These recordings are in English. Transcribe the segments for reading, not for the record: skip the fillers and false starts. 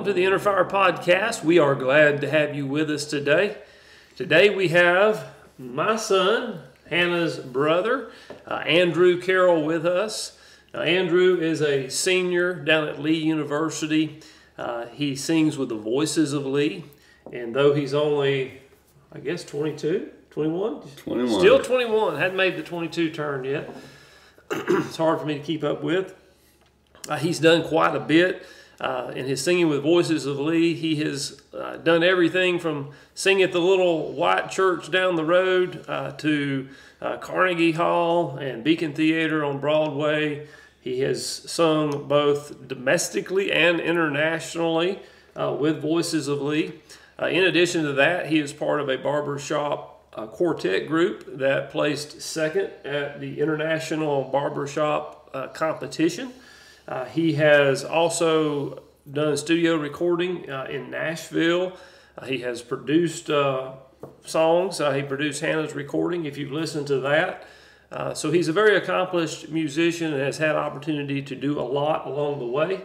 welcome to the Innerfire Podcast. We are glad to have you with us today. Today we have my son, Hannah's brother, Andrew Carroll with us. Andrew is a senior down at Lee University. He sings with the Voices of Lee, and though he's only, 22, 21? 21. Still 21, hadn't made the 22 turn yet. It's hard for me to keep up with. He's done quite a bit in his singing with Voices of Lee. He has done everything from singing at the little white church down the road to Carnegie Hall and Beacon Theater on Broadway. He has sung both domestically and internationally with Voices of Lee. In addition to that, he is part of a barbershop quartet group that placed second at the International Barbershop Competition. He has also done studio recording in Nashville. He has produced songs. He produced Hannah's recording, if you've listened to that. So he's a very accomplished musician and has had opportunity to do a lot along the way.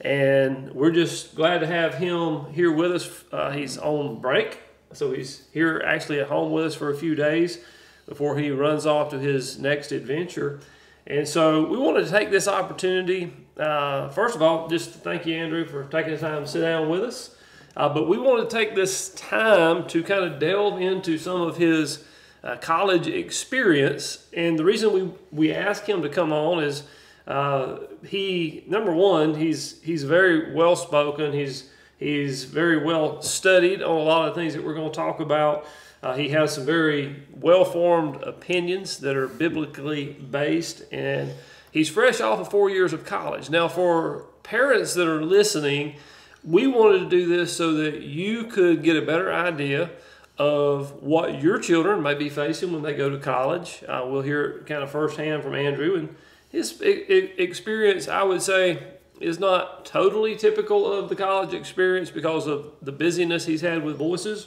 And we're just glad to have him here with us. He's on break, so he's here actually at home with us for a few days before he runs off to his next adventure. And so we wanted to take this opportunity, first of all, just to thank you, Andrew, for taking the time to sit down with us. But we wanted to take this time to kind of delve into some of his college experience. And the reason we asked him to come on is number one, he's very well spoken. He's very well studied on a lot of things that we're going to talk about. He has some very well-formed opinions that are biblically based, and he's fresh off of 4 years of college. Now, for parents that are listening, we wanted to do this so that you could get a better idea of what your children may be facing when they go to college. We'll hear it kind of firsthand from Andrew, and his experience, I would say, is not totally typical of the college experience because of the busyness he's had with Voices.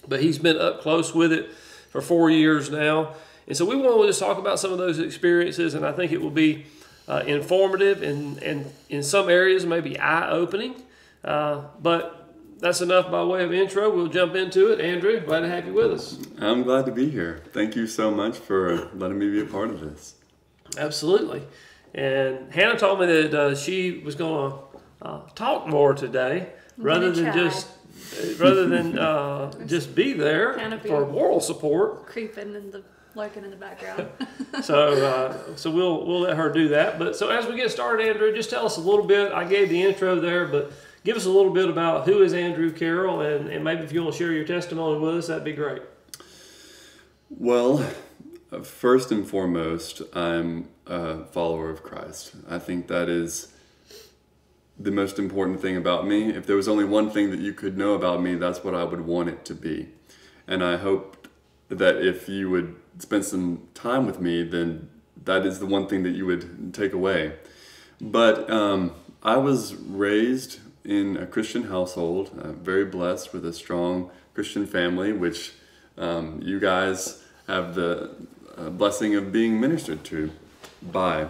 But he's been up close with it for 4 years now. And so we want to just talk about some of those experiences, and I think it will be informative and in some areas maybe eye-opening. But that's enough by way of intro. We'll jump into it. Andrew, glad to have you with us. I'm glad to be here. Thank you so much for letting me be a part of this. Absolutely. And Hannah told me that she was going to talk more today rather than just be there for moral support. Creeping and lurking in the background. So we'll let her do that. But so as we get started, Andrew, just tell us a little bit. I gave the intro there, but give us a little bit about who is Andrew Carroll, and maybe if you want to share your testimony with us, that'd be great. Well, first and foremost, I'm a follower of Christ. I think that is the most important thing about me. If there was only one thing that you could know about me, that's what I would want it to be. And I hope that if you would spend some time with me, then that is the one thing that you would take away. But I was raised in a Christian household, very blessed with a strong Christian family, which you guys have the blessing of being ministered to by.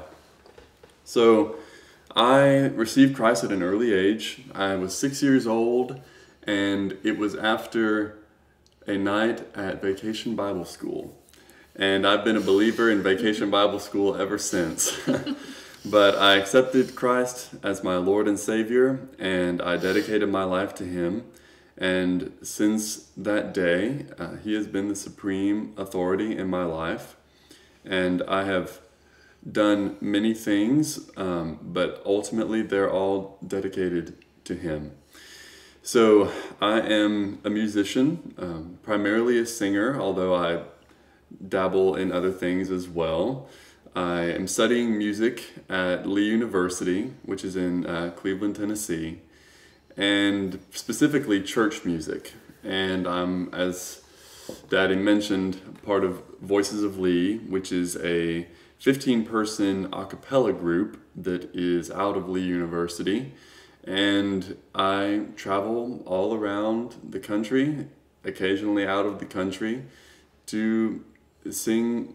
So I received Christ at an early age. I was 6 years old, and it was after a night at Vacation Bible School. And I've been a believer in Vacation Bible School ever since. But I accepted Christ as my Lord and Savior, and I dedicated my life to Him. And since that day, He has been the supreme authority in my life. And I have done many things, but ultimately they're all dedicated to Him. So I am a musician, primarily a singer, although I dabble in other things as well. I am studying music at Lee University, which is in Cleveland, Tennessee, and specifically church music. And I'm, as Daddy mentioned, part of Voices of Lee, which is a 15-person a cappella group that is out of Lee University. And I travel all around the country, occasionally out of the country, to sing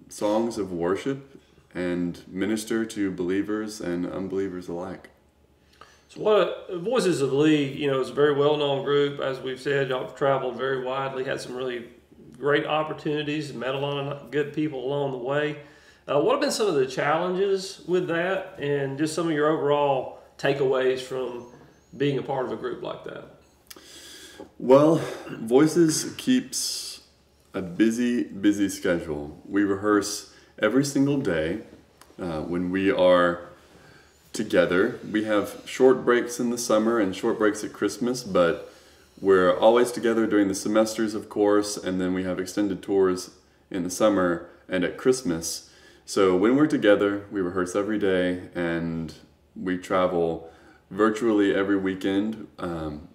songs of worship and minister to believers and unbelievers alike. So Voices of Lee, is a very well-known group. As we've said, y'all have traveled very widely, had some really great opportunities, met a lot of good people along the way. What have been some of the challenges with that, and just some of your overall takeaways from being a part of a group like that? Well, Voices keeps a busy schedule. We rehearse every single day when we are together. We have short breaks in the summer and short breaks at Christmas, but we're always together during the semesters, of course, and then we have extended tours in the summer and at Christmas. So when we're together, we rehearse every day, and we travel virtually every weekend.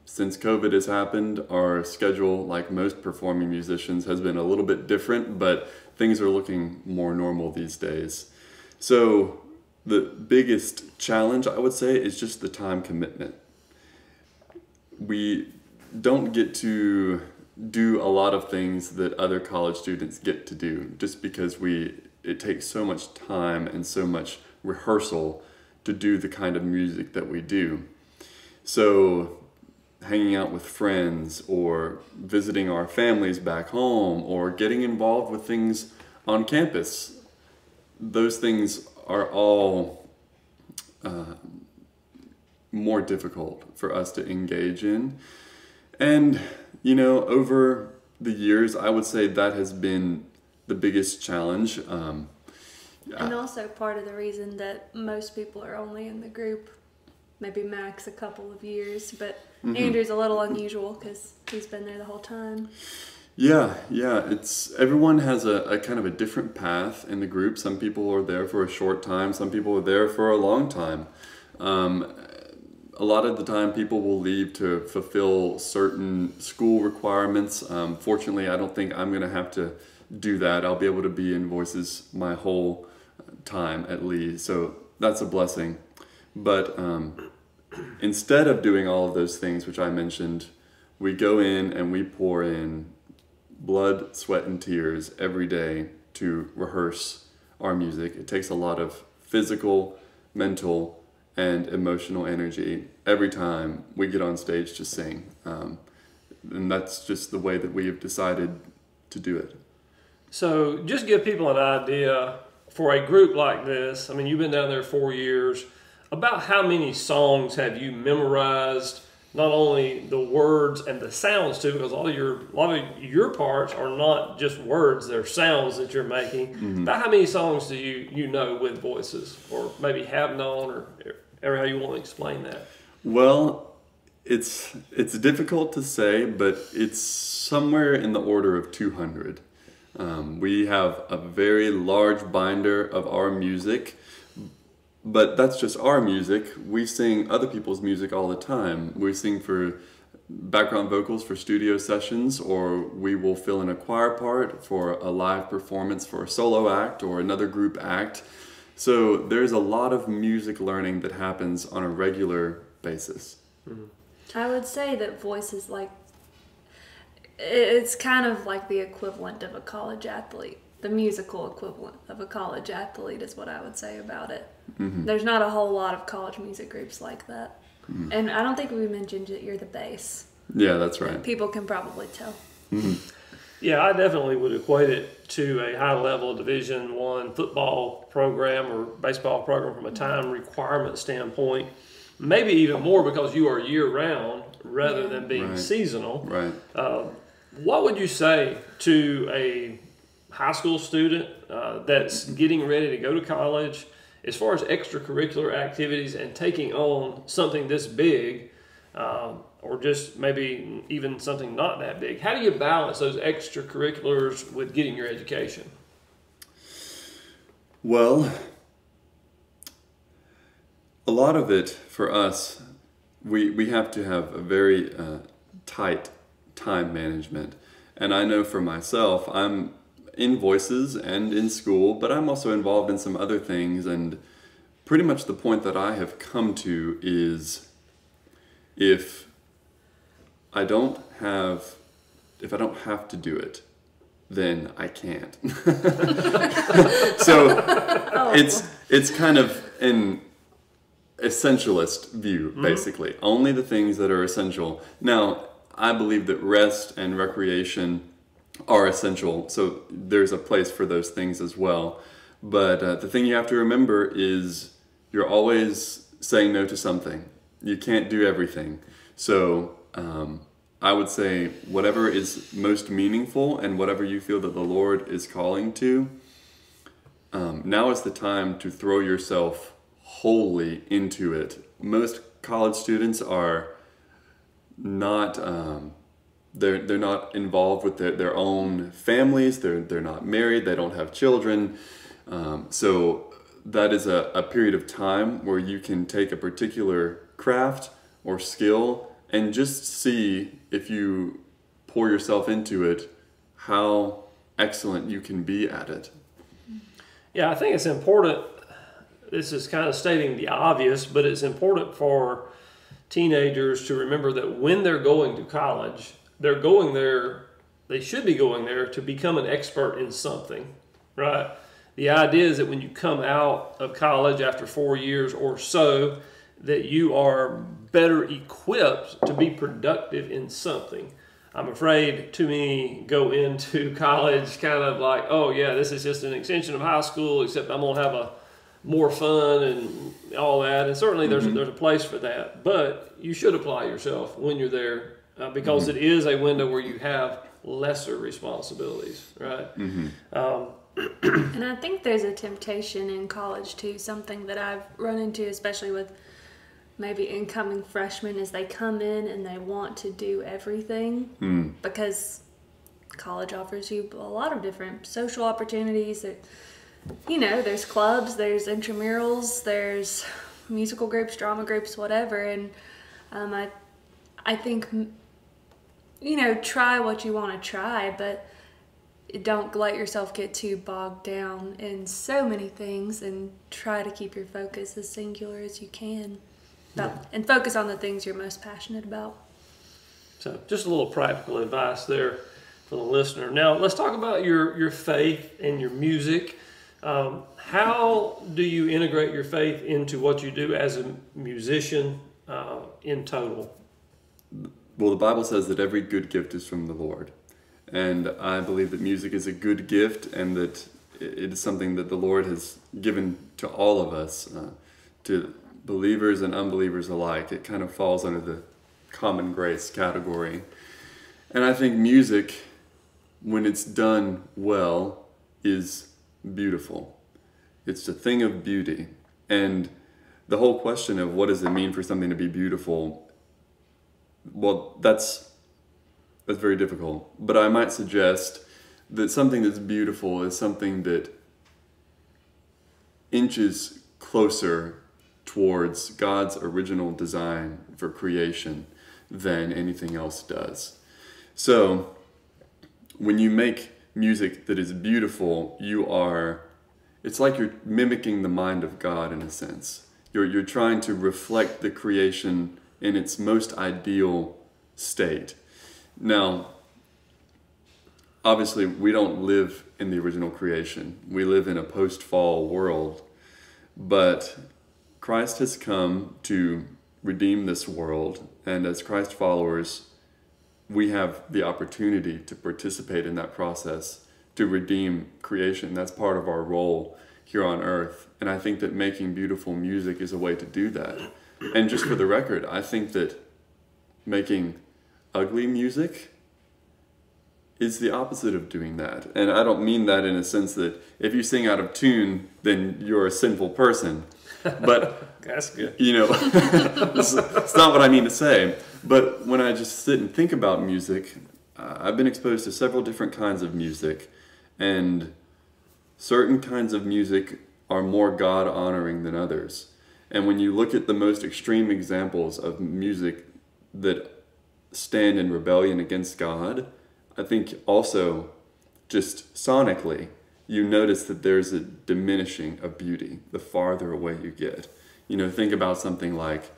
Since COVID has happened, our schedule, like most performing musicians, has been a little bit different, but things are looking more normal these days. So the biggest challenge, I would say, is just the time commitment. We don't get to do a lot of things that other college students get to do, just because it takes so much time and so much rehearsal to do the kind of music that we do. So hanging out with friends, or visiting our families back home, or getting involved with things on campus, those things are all more difficult for us to engage in. And, over the years, I would say that has been the biggest challenge. And also part of the reason that most people are only in the group maybe max a couple of years, but Andrew's a little unusual because he's been there the whole time. Yeah, everyone has a kind of a different path in the group. Some people are there for a short time, some people are there for a long time. A lot of the time people will leave to fulfill certain school requirements. Fortunately, I don't think I'm going to have to do that. I'll be able to be in Voices my whole time at Lee, so that's a blessing. But instead of doing all of those things which I mentioned, we go in and we pour in blood, sweat, and tears every day to rehearse our music. It takes a lot of physical, mental, and emotional energy every time we get on stage to sing. And that's just the way that we have decided to do it. So just give people an idea, for a group like this, I mean, you've been down there 4 years, about how many songs have you memorized, not only the words and the sounds too, because a lot of your parts are not just words, they're sounds that you're making. About how many songs do you know with Voices, or maybe have known, or how you want to explain that? Well, it's difficult to say, but it's somewhere in the order of 200. We have a very large binder of our music, but that's just our music. We sing other people's music all the time. We sing for background vocals for studio sessions, or we will fill in a choir part for a live performance for a solo act or another group act. So there's a lot of music learning that happens on a regular basis. I would say that Voices, it's kind of like the equivalent of a college athlete. The musical equivalent of a college athlete is what I would say about it. There's not a whole lot of college music groups like that. And I don't think we mentioned that you're the bass. Yeah, that's right. People can probably tell. Yeah, I definitely would equate it to a high-level Division I football program or baseball program from a time requirement standpoint. Maybe even more because you are year-round rather than being seasonal. Right. What would you say to a high school student that's getting ready to go to college as far as extracurricular activities and taking on something this big, or just maybe even something not that big? How do you balance those extracurriculars with getting your education? Well, a lot of it for us, we have to have a very tight time management. And I know for myself, I'm in Voices and in school, but I'm also involved in some other things. And pretty much the point that I have come to is if I don't have to do it, then I can't. So it's kind of essentialist view, basically. Only the things that are essential. Now, I believe that rest and recreation are essential, so there's a place for those things as well. But the thing you have to remember is you're always saying no to something. You can't do everything. So I would say whatever is most meaningful and whatever you feel that the Lord is calling to, now is the time to throw yourself wholly into it. Most college students are not they're not involved with their own families. They're not married. They don't have children. So that is a period of time where you can take a particular craft or skill and just see, if you pour yourself into it, how excellent you can be at it. Yeah, I think it's important. This is kind of stating the obvious, but it's important for teenagers to remember that when they're going to college, they're going there, they should be going there to become an expert in something, right? The idea is that when you come out of college after 4 years or so, that you are better equipped to be productive in something. I'm afraid too many go into college kind of like, oh yeah, this is just an extension of high school, except I'm going to have more fun and all that. And certainly there's a place for that. But you should apply yourself when you're there because it is a window where you have lesser responsibilities, right? And I think there's a temptation in college too, something that I've run into, especially with maybe incoming freshmen, is they come in and they want to do everything because college offers you a lot of different social opportunities. There's clubs, there's intramurals, there's musical groups, drama groups, whatever. And I think, try what you want to try, but don't let yourself get too bogged down in so many things, and try to keep your focus as singular as you can. And focus on the things you're most passionate about. So just a little practical advice there for the listener. Now let's talk about your faith and your music. How do you integrate your faith into what you do as a musician in total? Well, the Bible says that every good gift is from the Lord. And I believe that music is a good gift, and that it is something that the Lord has given to all of us, to believers and unbelievers alike. It kind of falls under the common grace category. And I think music, when it's done well, is beautiful. It's a thing of beauty. And the whole question of what does it mean for something to be beautiful, well, that's very difficult. But I might suggest that something that's beautiful is something that inches closer towards God's original design for creation than anything else does. So when you make music that is beautiful, it's like you're mimicking the mind of God in a sense. You're trying to reflect the creation in its most ideal state. Now, obviously, we don't live in the original creation. We live in a post-fall world. But Christ has come to redeem this world, and as Christ followers, we have the opportunity to participate in that process, to redeem creation. That's part of our role here on earth. And I think that making beautiful music is a way to do that. And just for the record, I think that making ugly music is the opposite of doing that. And I don't mean that in a sense that if you sing out of tune, then you're a sinful person. But that's good. It's not what I mean to say. But when I just sit and think about music, I've been exposed to several different kinds of music, and certain kinds of music are more God-honoring than others. And when you look at the most extreme examples of music that stand in rebellion against God, I think also just sonically, you notice that there's a diminishing of beauty the farther away you get. Think about something like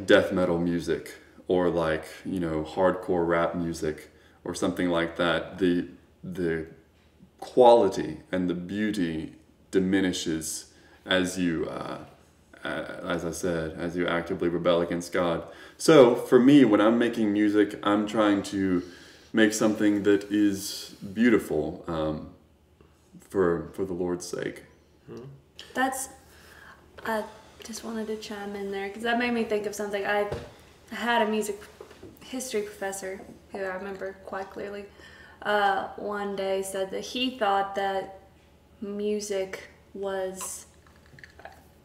death metal music, or hardcore rap music, or something like that. The quality and the beauty diminishes as you as I said, as you actively rebel against God. So for me, when I'm making music, I'm trying to make something that is beautiful for the Lord's sake. I just wanted to chime in there because that made me think of something. I had a music history professor who I remember quite clearly one day said that he thought that music was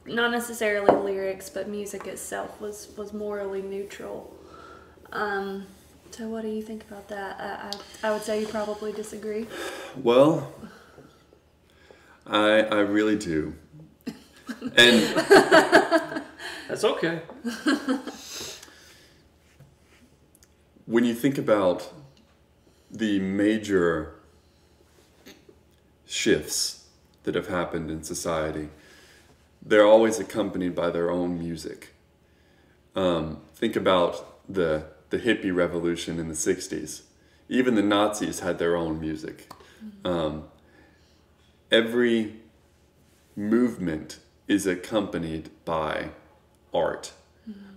not necessarily lyrics, but music itself was morally neutral. So what do you think about that? I would say you probably disagree. Well, I really do. And That's okay. when you think about the major shifts that have happened in society, they're always accompanied by their own music. Think about the hippie revolution in the 60s. Even the Nazis had their own music. Every movement is accompanied by art.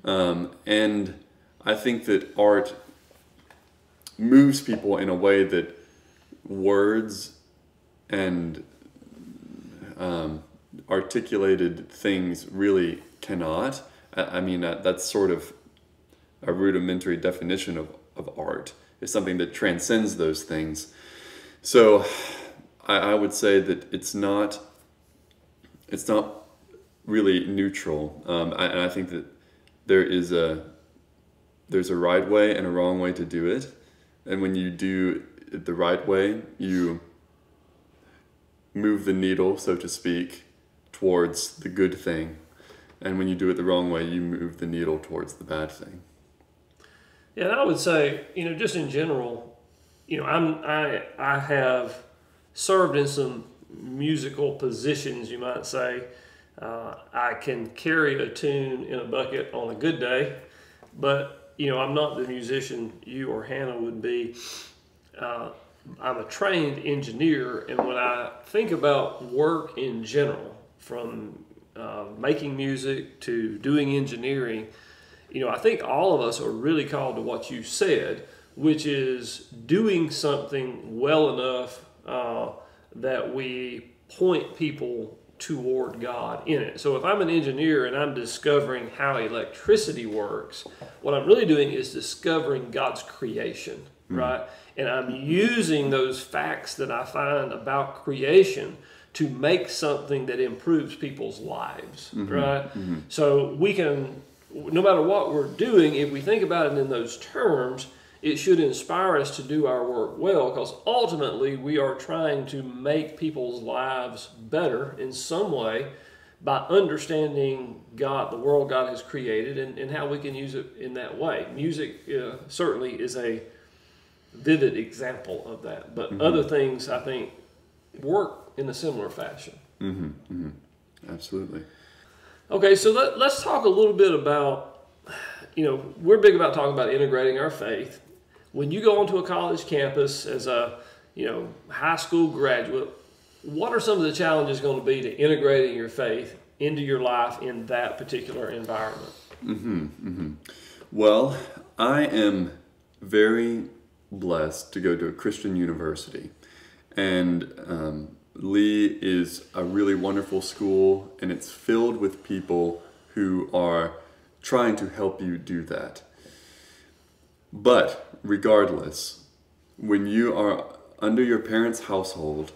And I think that art moves people in a way that words and articulated things really cannot. I mean, that's sort of a rudimentary definition of art. It's something that transcends those things. So I would say that it's not really neutral. And I think that there's a right way and a wrong way to do it. And when you do it the right way, you move the needle, so to speak, towards the good thing. And when you do it the wrong way, you move the needle towards the bad thing. Yeah, and I would say, just in general, I have served in some musical positions, you might say. I can carry a tune in a bucket on a good day, but I'm not the musician you or Hannah would be. I'm a trained engineer, and when I think about work in general, from making music to doing engineering, I think all of us are really called to what you said, which is doing something well enough that we point people toward God in it. So if I'm an engineer and I'm discovering how electricity works, what I'm really doing is discovering God's creation, right? And I'm using those facts that I find about creation to make something that improves people's lives, right? So we can, no matter what we're doing, if we think about it in those terms, it should inspire us to do our work well, because ultimately we are trying to make people's lives better in some way by understanding God, the world God has created, and how we can use it in that way. Music certainly is a vivid example of that, but other things, I think, work in a similar fashion. Absolutely. Okay, so let's talk a little bit about, we're big about talking about integrating our faith. When you go onto a college campus as a, high school graduate, what are some of the challenges going to be to integrating your faith into your life in that particular environment? Well, I am very blessed to go to a Christian university, and Lee is a really wonderful school, and it's filled with people who are trying to help you do that. But regardless, when you are under your parents' household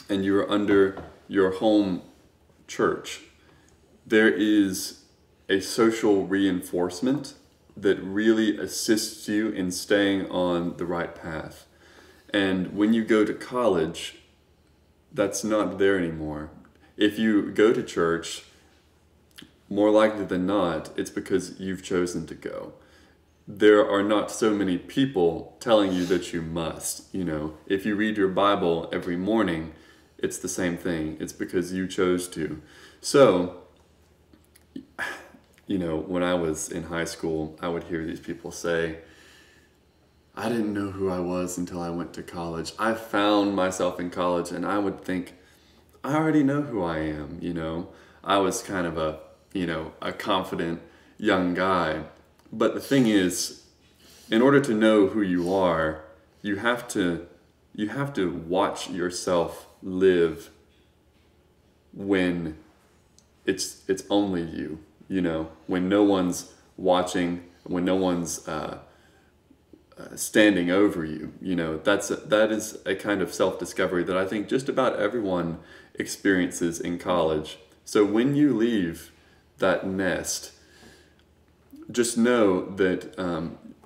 and you are under your home church, there is a social reinforcement that really assists you in staying on the right path. And when you go to college, that's not there anymore. If you go to church, more likely than not, it's because you've chosen to go. There are not so many people telling you that you must. If you read your Bible every morning, it's the same thing. It's because you chose to. So, when I was in high school, I would hear these people say, I didn't know who I was until I went to college. I found myself in college, and I would think, I already know who I am, I was kind of a confident young guy. But the thing is, in order to know who you are, you have to watch yourself live when it's only you, when no one's watching, when no one's standing over you. That is a kind of self-discovery that I think just about everyone experiences in college. So when you leave that nest, just know that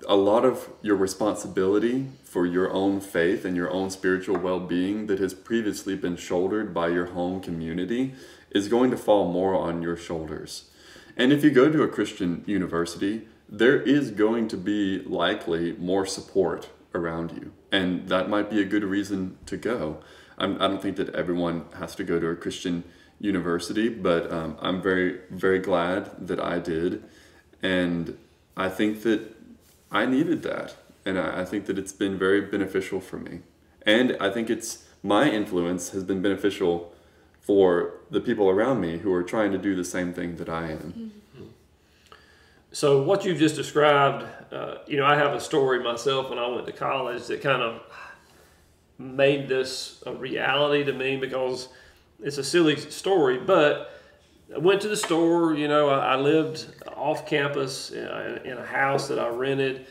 a lot of your responsibility for your own faith and your own spiritual well-being that has previously been shouldered by your home community is going to fall more on your shoulders. And if you go to a Christian university, there is going to be likely more support around you. And that might be a good reason to go. I don't think that everyone has to go to a Christian university, but I'm very, very glad that I did. And I think that I needed that. And I think that it's been very beneficial for me. And I think my influence has been beneficial for the people around me who are trying to do the same thing that I am. So what you've just described, I have a story myself when I went to college that kind of made this a reality to me, because it's a silly story, but I went to the store. I lived off campus in a house that I rented,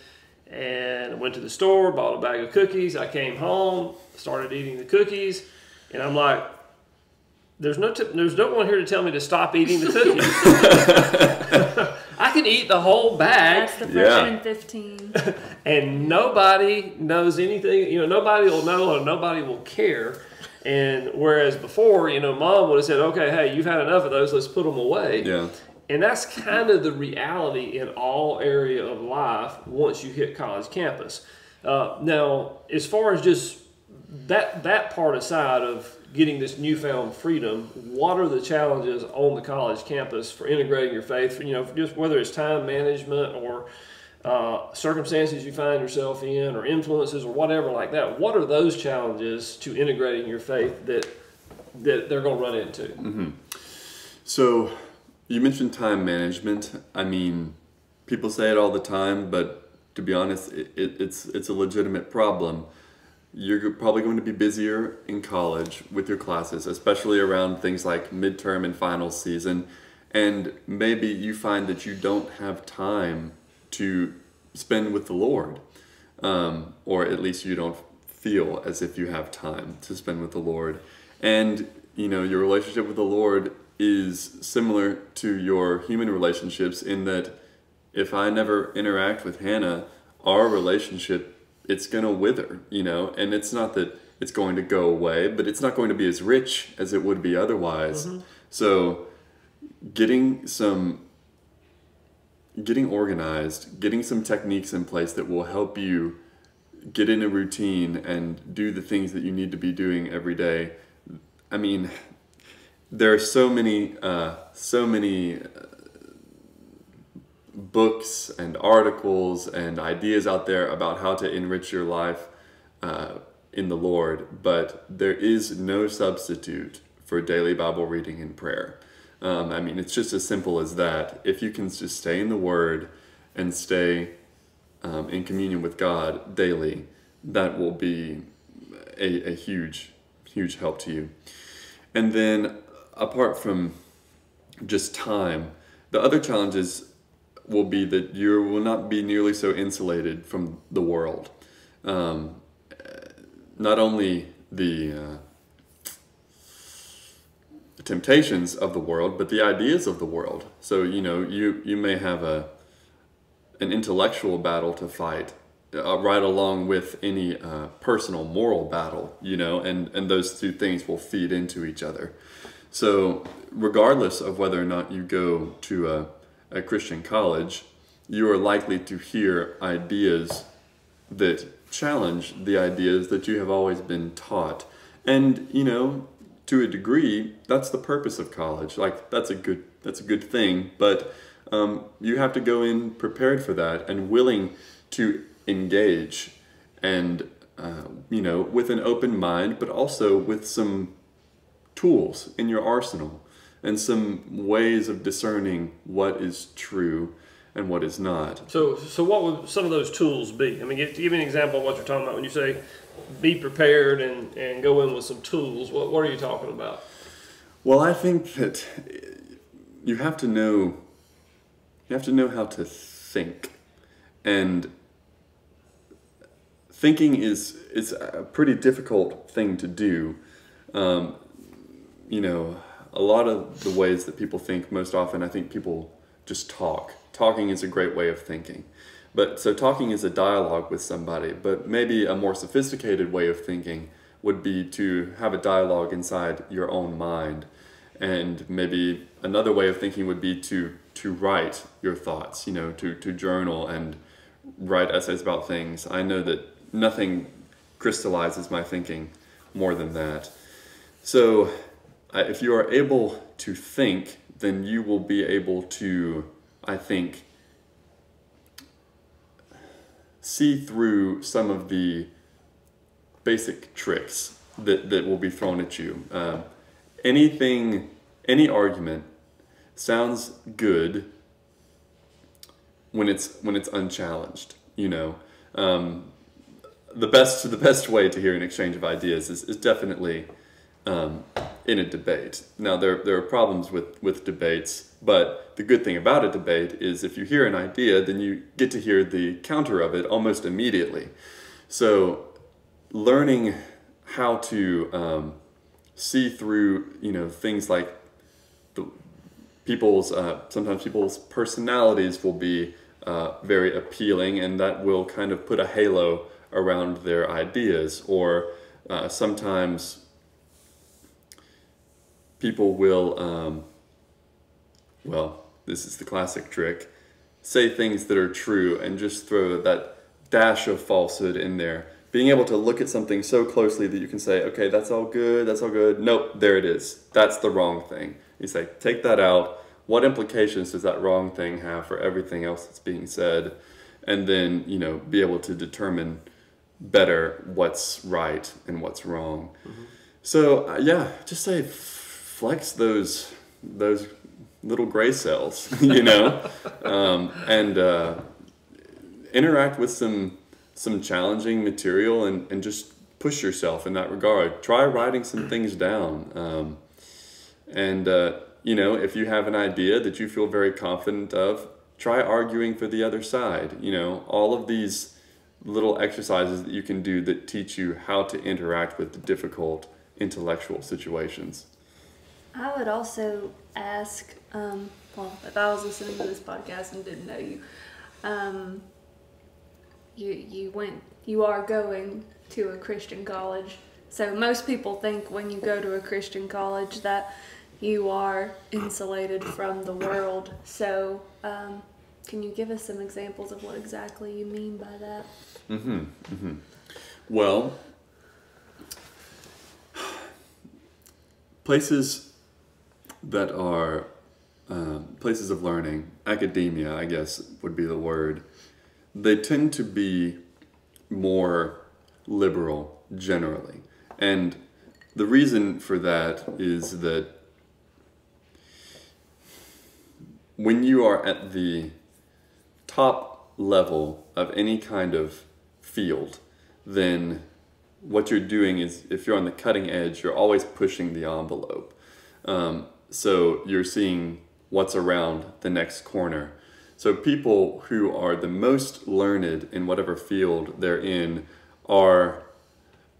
and I went to the store, bought a bag of cookies. I came home, started eating the cookies, and I'm like, there's no one here to tell me to stop eating the cookies. I can eat the whole bag. That's the freshman 15. And nobody knows anything. Nobody will know, or nobody will care. And whereas before, mom would have said, okay, hey, you've had enough of those, let's put them away. Yeah. And that's kind of the reality in all area of life once you hit college campus. Now, as far as just that part aside of getting this newfound freedom, what are the challenges on the college campus for integrating your faith? Just whether it's time management or circumstances you find yourself in, or influences, or whatever like that. What are those challenges to integrating your faith that they're going to run into? Mm-hmm. So you mentioned time management. I mean, people say it all the time, but to be honest, it's a legitimate problem. You're probably going to be busier in college with your classes, especially around things like midterm and final season. And maybe you find that you don't have time to spend with the Lord, or at least you don't feel as if you have time to spend with the Lord. And, your relationship with the Lord is similar to your human relationships in that if I never interact with Hannah, our relationship, it's going to wither, and it's not that it's going to go away, but it's not going to be as rich as it would be otherwise. Mm-hmm. So getting organized, getting some techniques in place that will help you get in a routine and do the things that you need to be doing every day. I mean, there are so many books and articles and ideas out there about how to enrich your life in the Lord, but there is no substitute for daily Bible reading and prayer. It's just as simple as that. If you can just stay in the Word and stay in communion with God daily, that will be a huge, huge help to you. And then apart from just time, the other challenges will be that you will not be nearly so insulated from the world. Not only the temptations of the world, but the ideas of the world. So, you may have an intellectual battle to fight right along with any personal moral battle, and those two things will feed into each other. So regardless of whether or not you go to a Christian college, you are likely to hear ideas that challenge the ideas that you have always been taught. And, to a degree, that's the purpose of college. Like, that's a good thing, but you have to go in prepared for that and willing to engage and, with an open mind, but also with some tools in your arsenal. and some ways of discerning what is true and what is not. So what would some of those tools be? I mean, give me an example of what you're talking about when you say be prepared and go in with some tools. What are you talking about? Well, I think that you have to know how to think, and thinking is a pretty difficult thing to do. You know, a lot of the ways that people think, most often I think people just talk. Talking is a great way of thinking. But so talking is a dialogue with somebody, but maybe a more sophisticated way of thinking would be to have a dialogue inside your own mind. And maybe another way of thinking would be to write your thoughts, you know, to journal and write essays about things. I know that nothing crystallizes my thinking more than that. So if you are able to think, then you will be able to, I think, see through some of the basic tricks that will be thrown at you. Any argument sounds good when it's unchallenged. You know, the best way to hear an exchange of ideas is definitely in a debate. Now there are problems with debates, but the good thing about a debate is if you hear an idea, then you get to hear the counter of it almost immediately. So learning how to see through, you know, things like sometimes people's personalities will be very appealing, and that will kind of put a halo around their ideas. Or sometimes people will, well, this is the classic trick, say things that are true and just throw that dash of falsehood in there. Being able to look at something so closely that you can say, okay, that's all good, that's all good. Nope, there it is. That's the wrong thing. You say, take that out. What implications does that wrong thing have for everything else that's being said? And then, you know, be able to determine better what's right and what's wrong. Mm-hmm. So, yeah, just say flex those little gray cells, you know, and interact with some challenging material and just push yourself in that regard. Try writing some things down. You know, if you have an idea that you feel very confident of, try arguing for the other side. You know, all of these little exercises that you can do that teach you how to interact with difficult intellectual situations. I would also ask, well, if I was listening to this podcast and didn't know you, you are going to a Christian college. So most people think when you go to a Christian college that you are insulated from the world. So can you give us some examples of what exactly you mean by that? Mm-hmm. Mm-hmm. Well, places that are places of learning, academia, I guess would be the word, they tend to be more liberal generally. And the reason for that is that when you are at the top level of any kind of field, then what you're doing is, if you're on the cutting edge, you're always pushing the envelope. So you're seeing what's around the next corner. So people who are the most learned in whatever field they're in are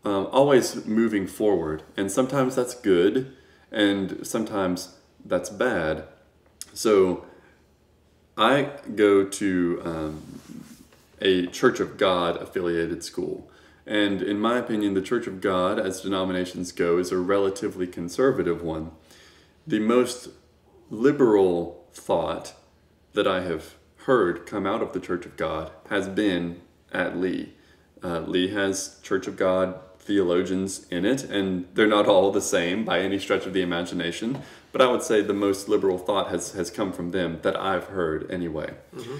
always moving forward. And sometimes that's good, and sometimes that's bad. So I go to a Church of God affiliated school. And in my opinion, the Church of God, as denominations go, is a relatively conservative one. The most liberal thought that I have heard come out of the Church of God has been at Lee. Lee has Church of God theologians in it, and they're not all the same by any stretch of the imagination, but I would say the most liberal thought has come from them that I've heard anyway. Mm-hmm.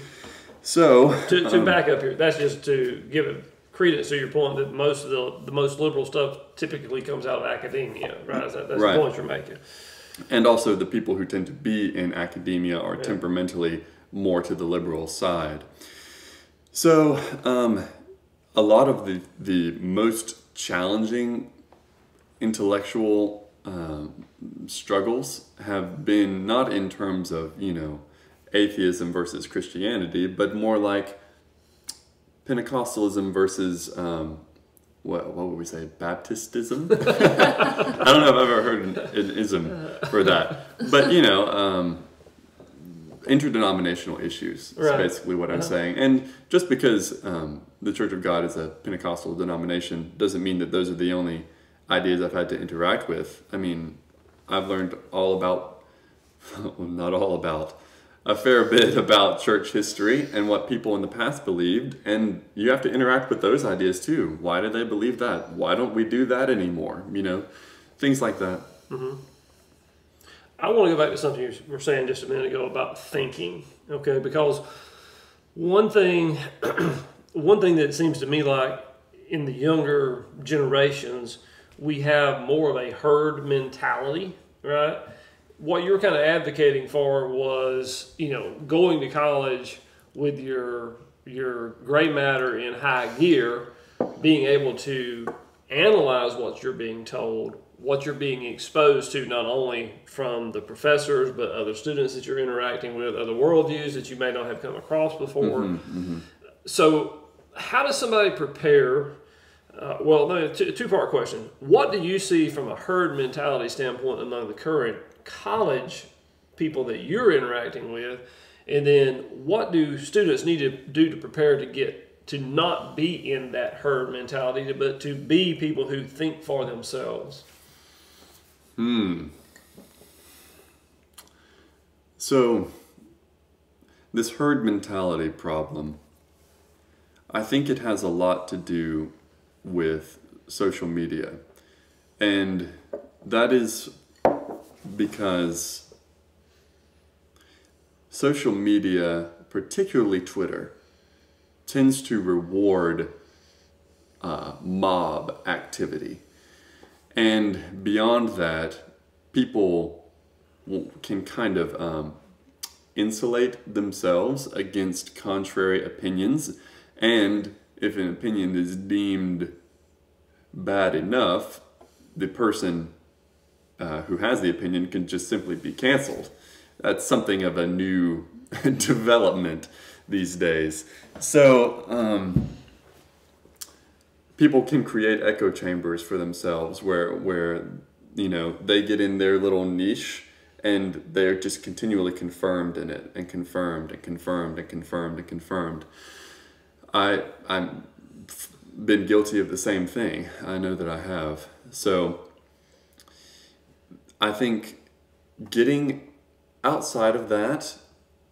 So to back up here, that's just to give it credence to your point that most of the most liberal stuff typically comes out of academia, right? That's right. The point you're making. And also the people who tend to be in academia are temperamentally more to the liberal side. So a lot of the most challenging intellectual struggles have been not in terms of, atheism versus Christianity, but more like Pentecostalism versus, what would we say, Baptistism? I don't know if I've ever heard an ism for that. But, interdenominational issues is basically what I'm saying. And just because the Church of God is a Pentecostal denomination doesn't mean that those are the only ideas I've had to interact with. I mean, I've learned all about, well, not all about, a fair bit about church history and what people in the past believed, and you have to interact with those ideas too. Why did they believe that? Why don't we do that anymore? Things like that. Mm-hmm. I want to go back to something you were saying just a minute ago about thinking, okay? Because one thing that seems to me like in the younger generations, we have more of a herd mentality, right? What you're kind of advocating for was, going to college with your gray matter in high gear, being able to analyze what you're being told, what you're being exposed to, not only from the professors, but other students that you're interacting with, other worldviews that you may not have come across before. Mm-hmm. So how does somebody prepare? Two-part question. What do you see from a herd mentality standpoint among the current college people that you're interacting with? And then what do students need to do to prepare to get to not be in that herd mentality, but to be people who think for themselves? So this herd mentality problem, I think it has a lot to do with social media. And that is because social media, particularly Twitter, tends to reward mob activity. And beyond that, people can kind of insulate themselves against contrary opinions. And if an opinion is deemed bad enough, the person who has the opinion can just simply be canceled. That's something of a new development these days. So people can create echo chambers for themselves where they get in their little niche and they're just continually confirmed in it, and confirmed and confirmed and confirmed and confirmed. I'm been guilty of the same thing. I know that I have. So I think getting outside of that,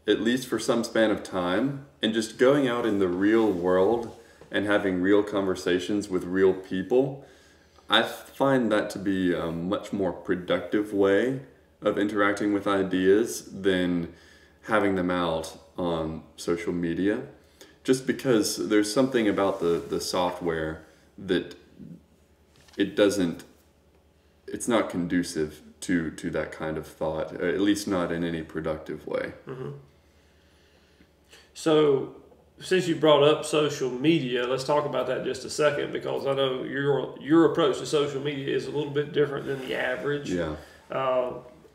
at least for some span of time, and just going out in the real world and having real conversations with real people, I find that to be a much more productive way of interacting with ideas than having them out on social media. Just because there's something about the software that it's not conducive to that kind of thought, at least not in any productive way. Mm-hmm. So since you brought up social media, let's talk about that just a second, because I know your approach to social media is a little bit different than the average. Yeah.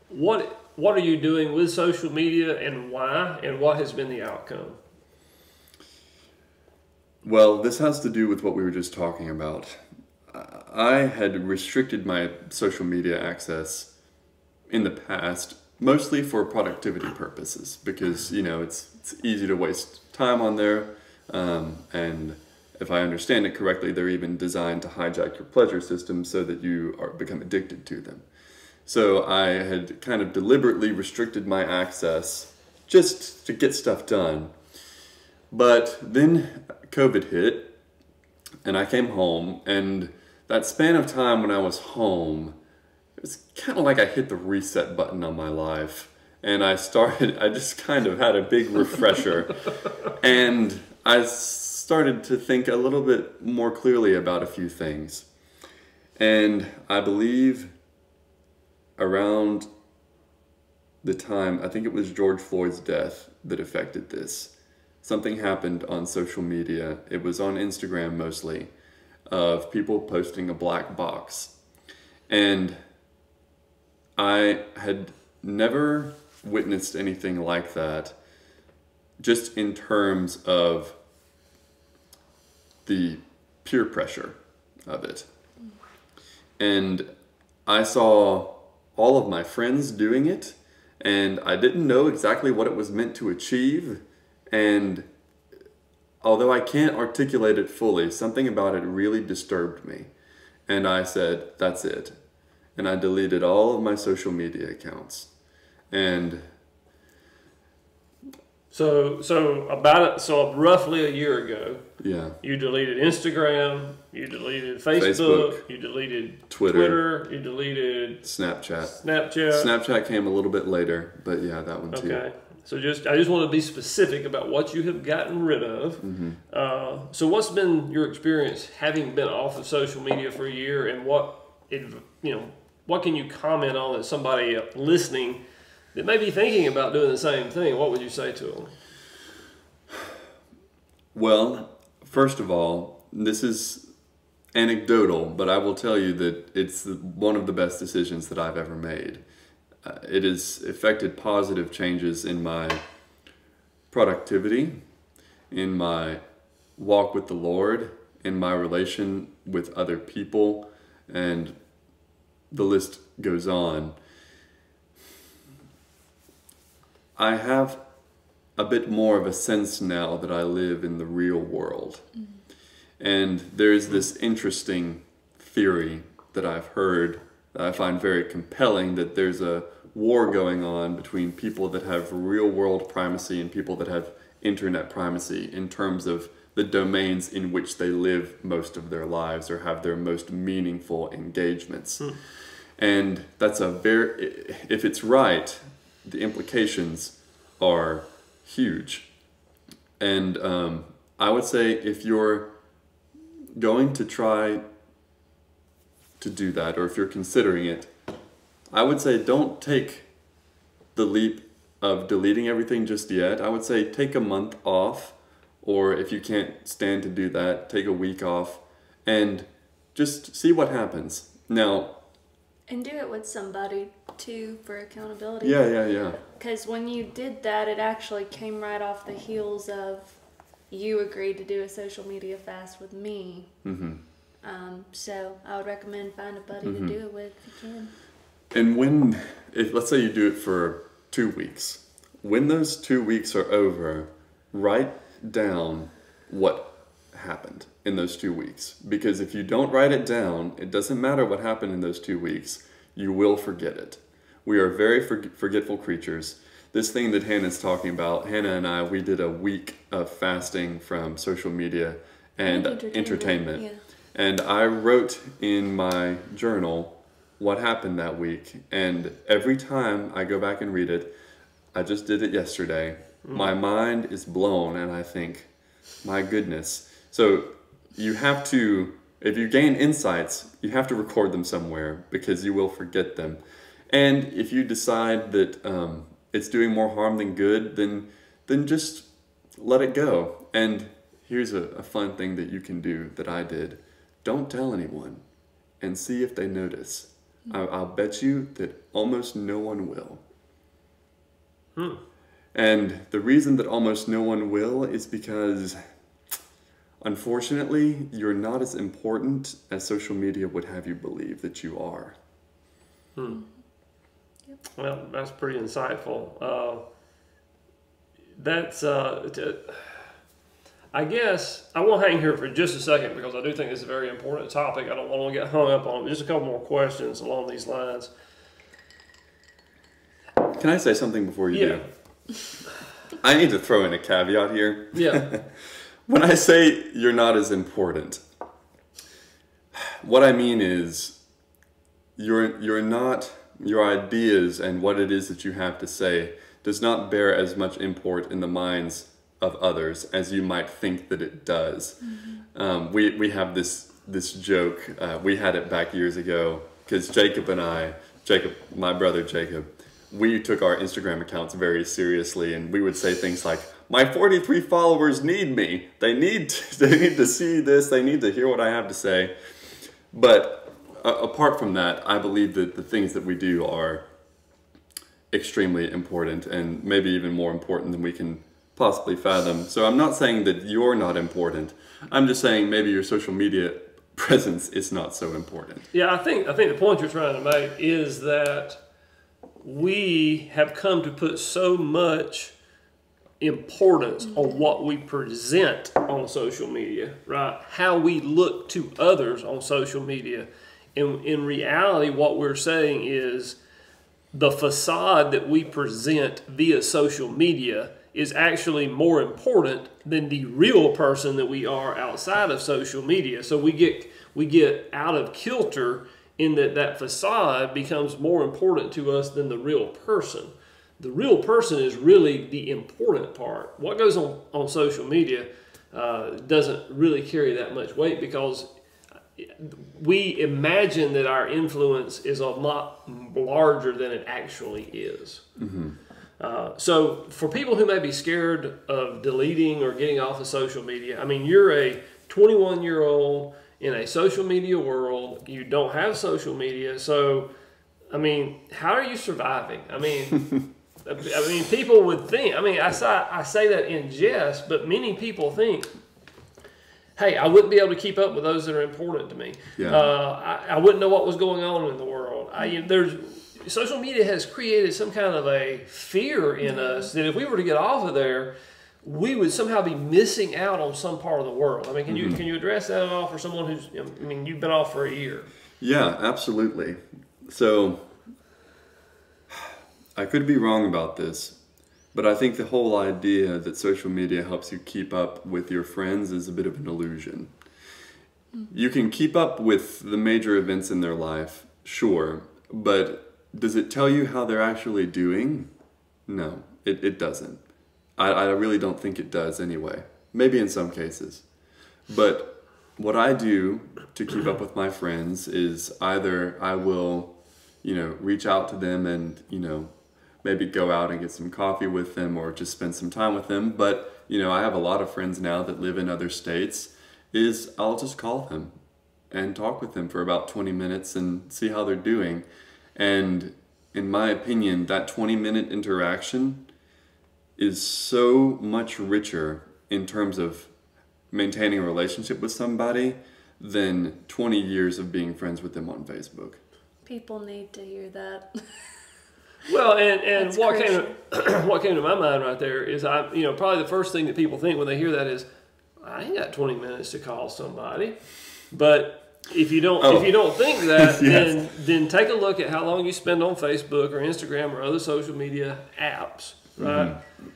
What are you doing with social media, and why, and what has been the outcome? Well, this has to do with what we were just talking about. I had restricted my social media access in the past, mostly for productivity purposes, because, it's easy to waste time on there. And if I understand it correctly, they're even designed to hijack your pleasure system so that you become addicted to them. So I had kind of deliberately restricted my access just to get stuff done. But then COVID hit, and I came home, and that span of time when I was home, it was kind of like I hit the reset button on my life, and I just kind of had a big refresher, and I started to think a little bit more clearly about a few things. And I believe around the time, I think it was George Floyd's death that affected this. Something happened on social media. It was on Instagram mostly, of people posting a black box. And I had never witnessed anything like that, just in terms of the peer pressure of it. And I saw all of my friends doing it, and I didn't know exactly what it was meant to achieve. And although I can't articulate it fully, something about it really disturbed me. And I said, that's it. And I deleted all of my social media accounts. And so roughly a year ago, yeah, you deleted Instagram, you deleted Facebook, you deleted Twitter, you deleted Snapchat. Snapchat Came a little bit later, but yeah, that one too. Okay. So I just want to be specific about what you have gotten rid of. Mm-hmm. So what's been your experience having been off of social media for a year, and what can you comment on that somebody listening that may be thinking about doing the same thing? What would you say to them? Well, first of all, this is anecdotal, but I will tell you that it's one of the best decisions that I've ever made. It has affected positive changes in my productivity, in my walk with the Lord, in my relation with other people, and the list goes on. I have a bit more of a sense now that I live in the real world. Mm-hmm. And there's this interesting theory that I've heard that I find very compelling, that there's a war going on between people that have real world primacy and people that have internet primacy in terms of the domains in which they live most of their lives or have their most meaningful engagements. And that's if it's right, the implications are huge. And I would say if you're going to try to do that, or if you're considering it, I would say don't take the leap of deleting everything just yet. I would say take a month off, or if you can't stand to do that, take a week off and just see what happens. Now, and do it with somebody too for accountability. Yeah. Because when you did that, it actually came right off the heels of you agreed to do a social media fast with me. Mm-hmm. So I would recommend find a buddy to do it with if you can. And let's say you do it for 2 weeks. When those 2 weeks are over, write down what happened in those 2 weeks. Because if you don't write it down, it doesn't matter what happened in those 2 weeks, you will forget it. We are very forgetful creatures. This thing that Hannah's talking about, Hannah and I, we did a week of fasting from social media and entertainment. Yeah. And I wrote in my journal what happened that week. And every time I go back and read it, I just did it yesterday, my mind is blown and I think, my goodness. So you have to, if you gain insights, you have to record them somewhere because you will forget them. And if you decide that it's doing more harm than good, then just let it go. And here's a fun thing that you can do that I did. Don't tell anyone and see if they notice. I'll bet you that almost no one will. And the reason that almost no one will is because, unfortunately, you're not as important as social media would have you believe that you are. Well, that's pretty insightful. I guess I won't hang here for just a second because I do think it's a very important topic. I don't want to get hung up on it. Just a couple more questions along these lines. Can I say something before you do? I need to throw in a caveat here. Yeah. When I say you're not as important, what I mean is you're not, your ideas and what it is that you have to say does not bear as much import in the minds of others as you might think that it does. We have this joke, we had it back years ago, because my brother Jacob, we took our Instagram accounts very seriously, and we would say things like, my 43 followers need me. They need to see this. They need to hear what I have to say. But apart from that, I believe that the things that we do are extremely important, and maybe even more important than we can possibly fathom. So I'm not saying that you're not important. I'm just saying maybe your social media presence is not so important. Yeah, I think the point you're trying to make is that we have come to put so much importance on what we present on social media, right? How we look to others on social media. In reality, what we're saying is the facade that we present via social media is actually more important than the real person that we are outside of social media. So we get out of kilter in that facade becomes more important to us than the real person. The real person is really the important part. What goes on social media doesn't really carry that much weight because we imagine that our influence is a lot larger than it actually is. Mm-hmm. So for people who may be scared of deleting or getting off of social media, I mean, you're a 21-year-old in a social media world. You don't have social media. So, I mean, how are you surviving? I mean, people would think, I mean, I say that in jest, but many people think, hey, I wouldn't be able to keep up with those that are important to me. Yeah. I wouldn't know what was going on in the world. Social media has created some kind of a fear in us that if we were to get off of there, we would somehow be missing out on some part of the world. I mean, can you address that at all for someone who's, I mean, you've been off for a year? Yeah, absolutely. So I could be wrong about this, but I think the whole idea that social media helps you keep up with your friends is a bit of an illusion. You can keep up with the major events in their life, sure, but does it tell you how they're actually doing? No, it doesn't. I really don't think it does anyway. Maybe in some cases. But what I do to keep up with my friends is either I will, reach out to them and, maybe go out and get some coffee with them or just spend some time with them. But, I have a lot of friends now that live in other states, is I'll just call them and talk with them for about 20 minutes and see how they're doing. And in my opinion, that 20-minute interaction is so much richer in terms of maintaining a relationship with somebody than 20 years of being friends with them on Facebook. People need to hear that. Well, and what came to my mind right there is probably the first thing that people think when they hear that is, I ain't got 20 minutes to call somebody. But if you don't think that, yes, then take a look at how long you spend on Facebook or Instagram or other social media apps, right? Mm-hmm.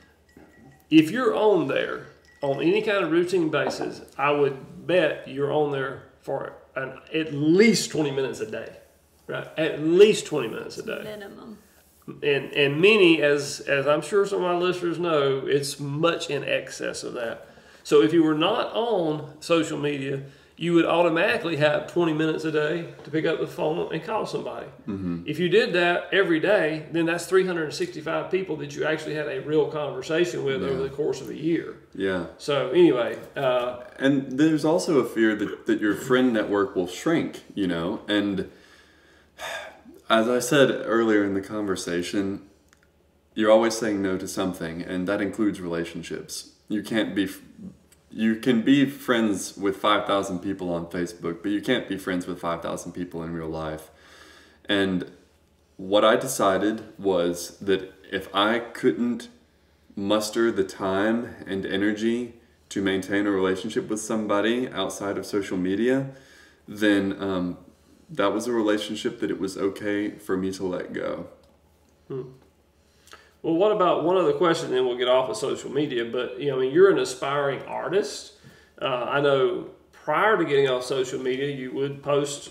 If you're on there on any kind of routine basis, I would bet you're on there for at least 20 minutes a day, right? At least 20 minutes a day. Minimum. And many, as I'm sure some of my listeners know, it's much in excess of that. So if you were not on social media, you would automatically have 20 minutes a day to pick up the phone and call somebody. Mm-hmm. If you did that every day, then that's 365 people that you actually had a real conversation with over the course of a year. Yeah. So anyway. And there's also a fear that your friend network will shrink, and as I said earlier in the conversation, you're always saying no to something, and that includes relationships. You can be friends with 5,000 people on Facebook, but you can't be friends with 5,000 people in real life. And what I decided was that if I couldn't muster the time and energy to maintain a relationship with somebody outside of social media, then that was a relationship that it was okay for me to let go. Well, what about one other question, then we'll get off of social media, but you're an aspiring artist. I know prior to getting off social media, you would post,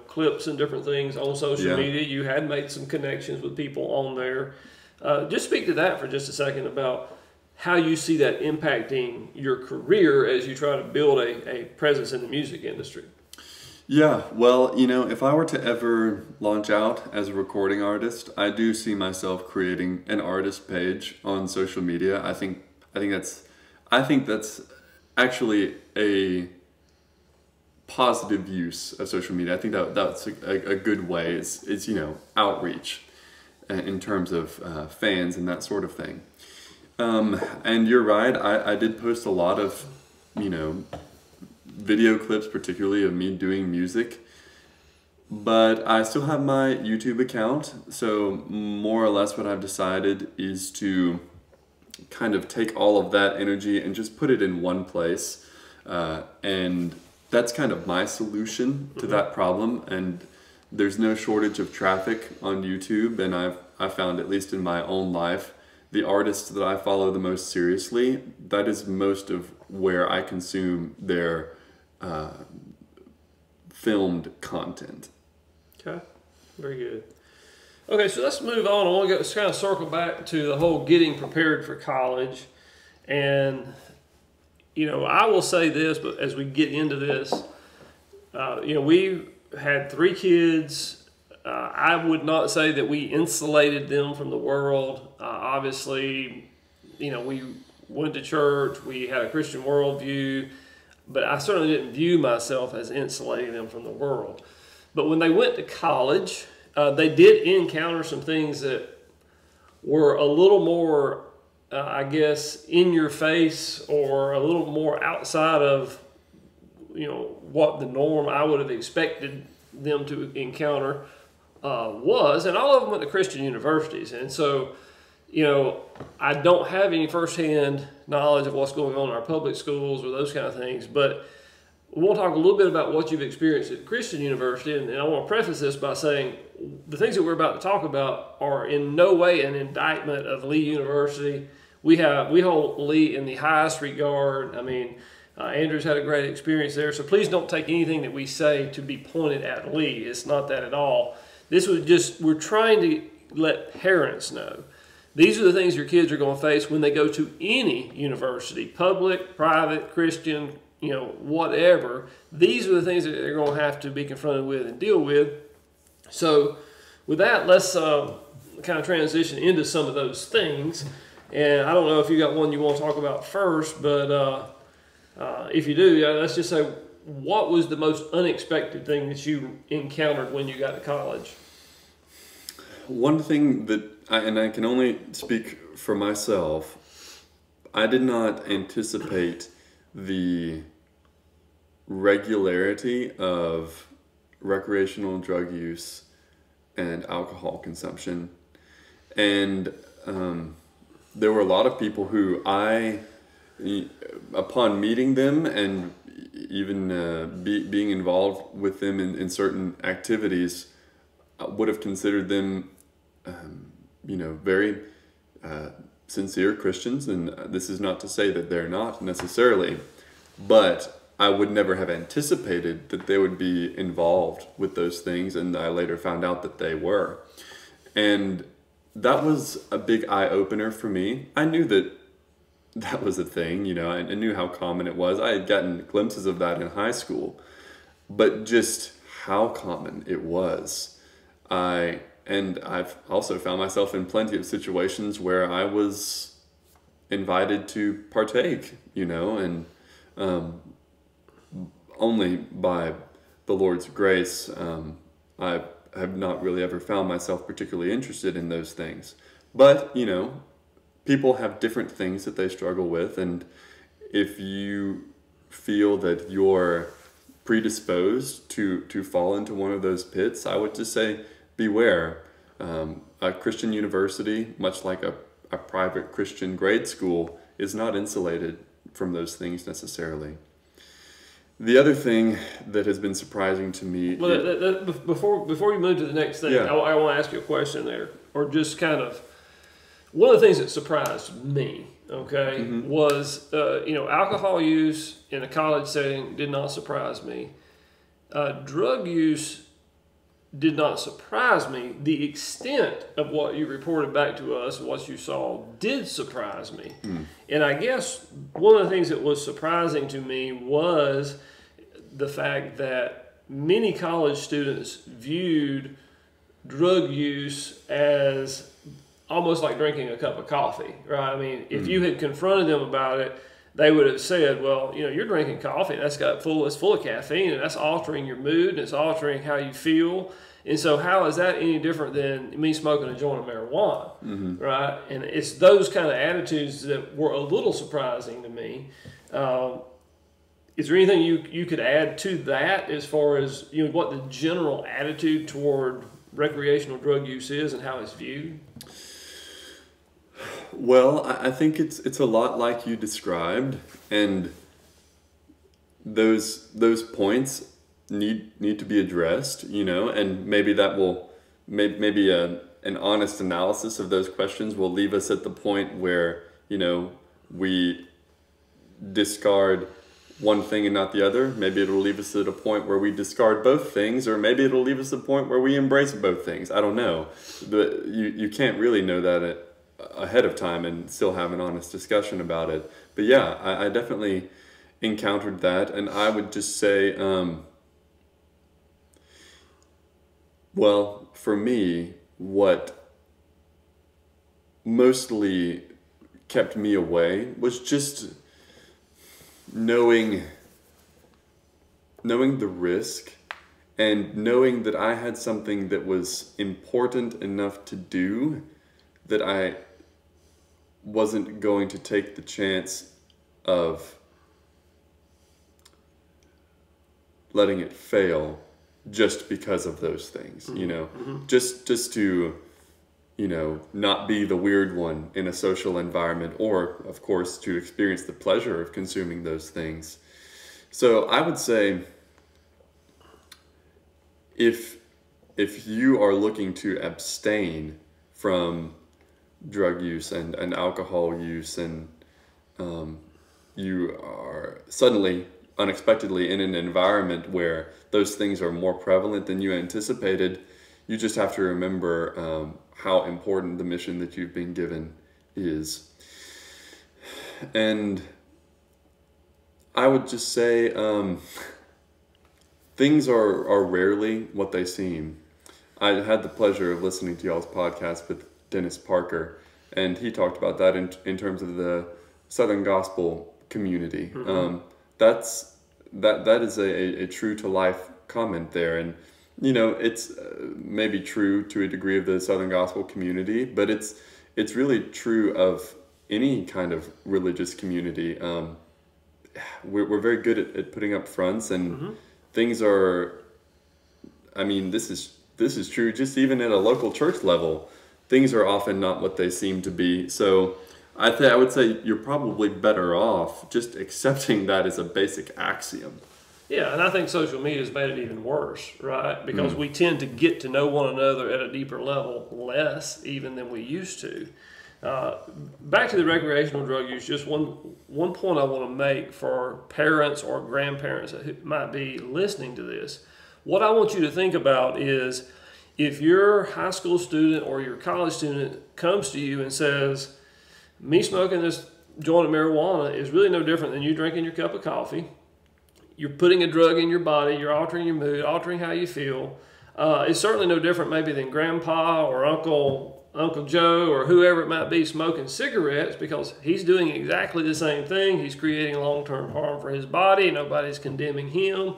clips and different things on social media. You had made some connections with people on there. Just speak to that for just a second about how you see that impacting your career as you try to build a presence in the music industry. Yeah, well, if I were to ever launch out as a recording artist, I do see myself creating an artist page on social media. I think that's actually a positive use of social media. I think that's a good way. It's outreach in terms of fans and that sort of thing. And you're right. I did post a lot of video clips, particularly of me doing music, but I still have my YouTube account. So more or less what I've decided is to kind of take all of that energy and just put it in one place, and that's kind of my solution to that problem. And there's no shortage of traffic on YouTube, and I found, at least in my own life, the artists that I follow the most seriously, that is most of where I consume their filmed content. Okay, very good. Okay, so let's move on. I want to kind of circle back to the whole getting prepared for college. And, I will say this, but as we get into this, we had 3 kids. I would not say that we insulated them from the world. Obviously, we went to church, we had a Christian worldview, but I certainly didn't view myself as insulating them from the world. But when they went to college, they did encounter some things that were a little more, in your face, or a little more outside of, what the norm I would have expected them to encounter was. And all of them went to Christian universities. And so, I don't have any firsthand knowledge of what's going on in our public schools or those kind of things, but we want to talk a little bit about what you've experienced at Christian University. And I want to preface this by saying the things that we're about to talk about are in no way an indictment of Lee University. We hold Lee in the highest regard. I mean, Andrew's had a great experience there, so please don't take anything that we say to be pointed at Lee. It's not that at all. This was just, we're trying to let parents know these are the things your kids are going to face when they go to any university, public, private, Christian, whatever. These are the things that they're going to have to be confronted with and deal with. So with that, let's kind of transition into some of those things. And I don't know if you got one you want to talk about first, but if you do, let's just say, what was the most unexpected thing that you encountered when you got to college? One thing that, I can only speak for myself, I did not anticipate the regularity of recreational drug use and alcohol consumption. And there were a lot of people who upon meeting them and even being involved with them in certain activities, would have considered them very sincere Christians. And this is not to say that they're not necessarily, but I would never have anticipated that they would be involved with those things, and I later found out that they were. And that was a big eye-opener for me. I knew that was a thing, I knew how common it was. I had gotten glimpses of that in high school, but just how common it was. And I've also found myself in plenty of situations where I was invited to partake, and only by the Lord's grace, I have not really ever found myself particularly interested in those things. But, people have different things that they struggle with, and if you feel that you're predisposed to fall into one of those pits, I would just say, beware. A Christian university, much like a private Christian grade school, is not insulated from those things necessarily. The other thing that has been surprising to me... Well, before you move to the next thing, I want to ask you a question there, or just kind of... One of the things that surprised me, was, alcohol use in a college setting did not surprise me. Drug use did not surprise me. The extent of what you reported back to us, what you saw, did surprise me. And I guess one of the things that was surprising to me was the fact that many college students viewed drug use as almost like drinking a cup of coffee, right? I mean, if you had confronted them about it, they would have said, well, you're drinking coffee, it's full of caffeine, and that's altering your mood, and it's altering how you feel. And so how is that any different than me smoking a joint of marijuana, right? And it's those kind of attitudes that were a little surprising to me. Is there anything you could add to that as far as what the general attitude toward recreational drug use is and how it's viewed? Well, I think it's a lot like you described, and those points need to be addressed, and maybe that will maybe an honest analysis of those questions will leave us at the point where we discard one thing and not the other. Maybe it'll leave us at a point where we discard both things, or maybe it'll leave us at a point where we embrace both things. I don't know, but you can't really know that ahead of time and still have an honest discussion about it. But yeah, I definitely encountered that, and I would just say, well, for me, what mostly kept me away was just knowing the risk, and knowing that I had something that was important enough to do that I wasn't going to take the chance of letting it fail just because of those things, just to, not be the weird one in a social environment, or of course to experience the pleasure of consuming those things. So I would say if you are looking to abstain from drug use and alcohol use, and you are suddenly unexpectedly in an environment where those things are more prevalent than you anticipated, you just have to remember how important the mission that you've been given is. And I would just say things are rarely what they seem. I had the pleasure of listening to y'all's podcast with Dennis Parker, and he talked about that in terms of the Southern Gospel community. That is a true to life comment there, and it's maybe true to a degree of the Southern Gospel community, but it's really true of any kind of religious community. We're very good at putting up fronts, and things are. I mean, this is true just even at a local church level. Things are often not what they seem to be. So I would say you're probably better off just accepting that as a basic axiom. Yeah, and I think social media has made it even worse, right? Because we tend to get to know one another at a deeper level less even than we used to. Back to the recreational drug use, just one point I want to make for parents or grandparents that might be listening to this. What I want you to think about is if your high school student or your college student comes to you and says, me smoking this joint of marijuana is really no different than you drinking your cup of coffee. You're putting a drug in your body, you're altering your mood, altering how you feel. It's certainly no different maybe than Grandpa or Uncle Joe or whoever it might be smoking cigarettes, because he's doing exactly the same thing. He's creating long-term harm for his body. Nobody's condemning him.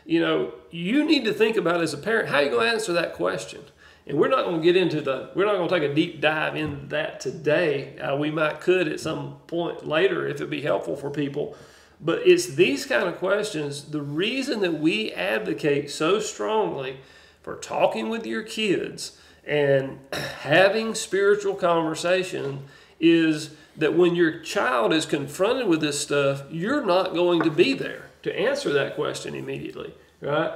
You need to think about as a parent, how are you going to answer that question? And we're not going to get into we're not going to take a deep dive into that today. We could at some point later if it'd be helpful for people. But it's these kind of questions. The reason that we advocate so strongly for talking with your kids and having spiritual conversation is that when your child is confronted with this stuff, you're not going to be there to answer that question immediately, right?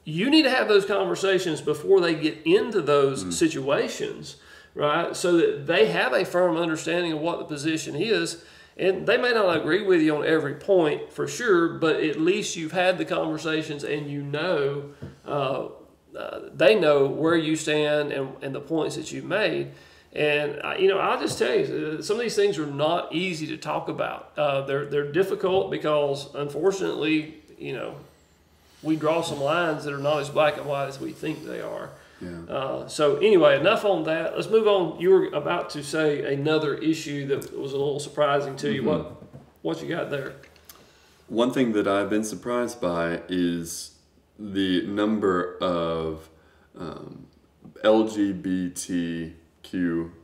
You need to have those conversations before they get into those situations, right? So that they have a firm understanding of what the position is. And they may not agree with you on every point for sure, but at least you've had the conversations and they know where you stand and the points that you've made. And I'll just tell you, some of these things are not easy to talk about. They're difficult because, unfortunately, we draw some lines that are not as black and white as we think they are. Yeah. So anyway, enough on that. Let's move on. You were about to say another issue that was a little surprising to you. What you got there? One thing that I've been surprised by is the number of LGBTQ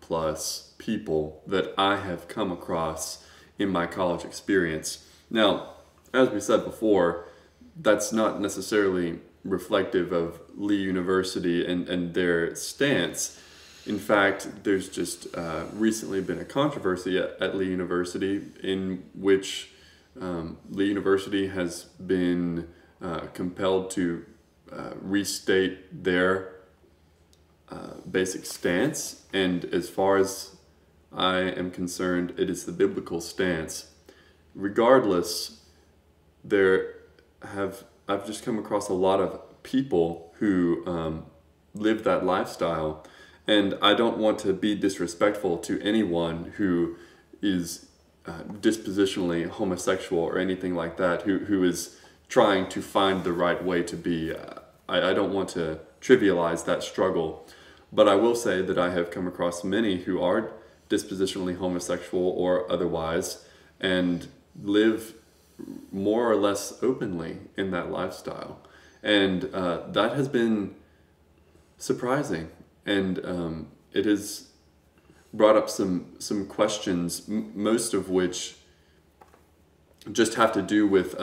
plus people that I have come across in my college experience. Now, as we said before, that's not necessarily reflective of Lee University and their stance. In fact, there's just recently been a controversy at Lee University in which Lee University has been compelled to restate their basic stance, and as far as I am concerned, it is the biblical stance. Regardless, I've just come across a lot of people who live that lifestyle, and I don't want to be disrespectful to anyone who is dispositionally homosexual or anything like that, who is trying to find the right way to be. I don't want to trivialize that struggle, but I will say that I have come across many who are dispositionally homosexual or otherwise and live more or less openly in that lifestyle. And that has been surprising, and it has brought up some questions, most of which just have to do with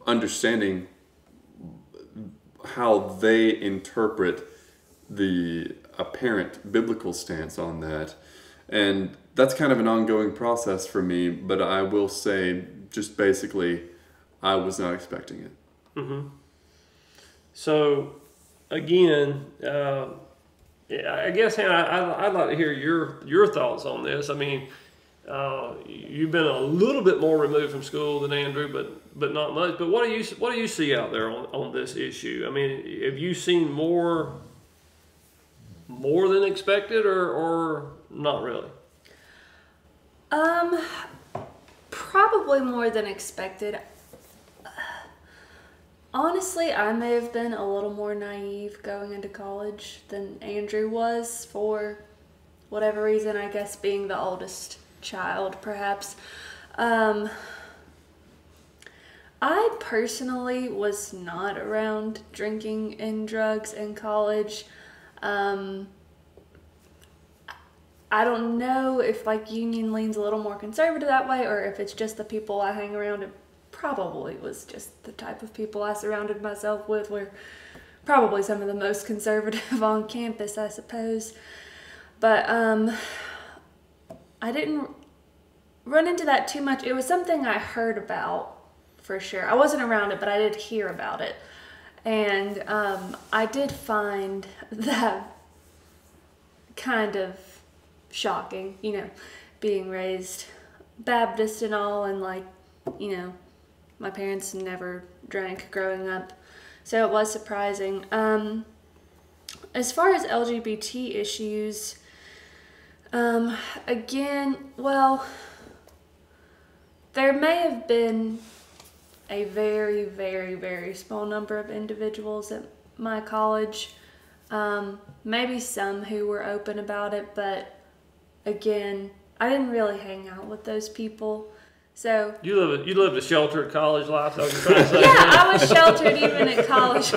understanding how they interpret the apparent biblical stance on that. And that's kind of an ongoing process for me, but I will say just basically I was not expecting it. Mm-hmm. So again, I guess, Hannah, I'd like to hear your thoughts on this. I mean, you've been a little bit more removed from school than Andrew, but not much. But what do you see out there on this issue? I mean, have you seen more than expected, or not really? Probably more than expected. Honestly, I may have been a little more naive going into college than Andrew was, for whatever reason, I guess being the oldest child, perhaps. I personally was not around drinking and drugs in college. I don't know if Union leans a little more conservative that way, or if it's just the people I hang around. It probably was just the type of people I surrounded myself with were probably some of the most conservative on campus, I suppose. But I didn't run into that too much. It was something I heard about for sure. I wasn't around it, but I did hear about it. And I did find that kind of shocking, being raised Baptist and all, and my parents never drank growing up, so it was surprising. As far as LGBT issues, again, well, there may have been a very, very, very small number of individuals at my college, maybe some who were open about it, but again, I didn't really hang out with those people. So you lived a sheltered college life. That was what you're trying to say. Yeah, I was sheltered even at college.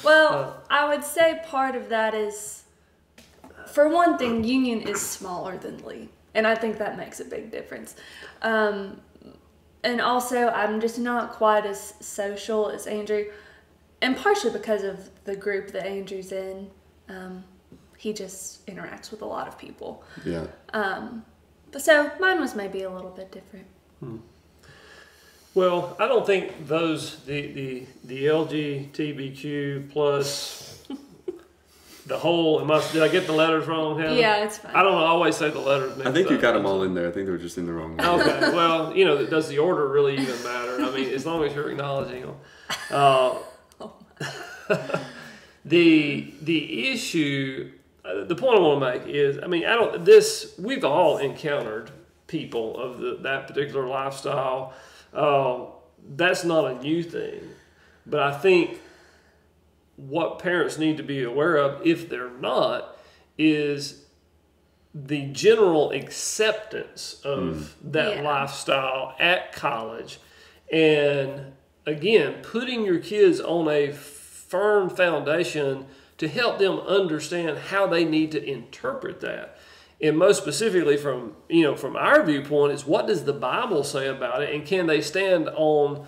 Well, I would say part of that is, for one thing, Union is smaller than Lee, and I think that makes a big difference. And also, I'm just not quite as social as Andrew, and partially because of the group that Andrew's in. He just interacts with a lot of people. Yeah. But so mine was maybe a little bit different. Well, I don't think the LGBTQ plus the whole. Did I get the letters wrong, Hannah? Yeah, it's fine. I don't always say the letters mixed I think you up. got them all in there. I think they were just in the wrong order. Okay. Well, does the order really even matter? I mean, as long as you're acknowledging them. The issue. The point I want to make is, I mean, we've all encountered people of that particular lifestyle. that's not a new thing. But I think what parents need to be aware of, if they're not, is the general acceptance of that lifestyle at college. And again, putting your kids on a firm foundation to help them understand how they need to interpret that. And most specifically from our viewpoint is, what does the Bible say about it? And can they stand on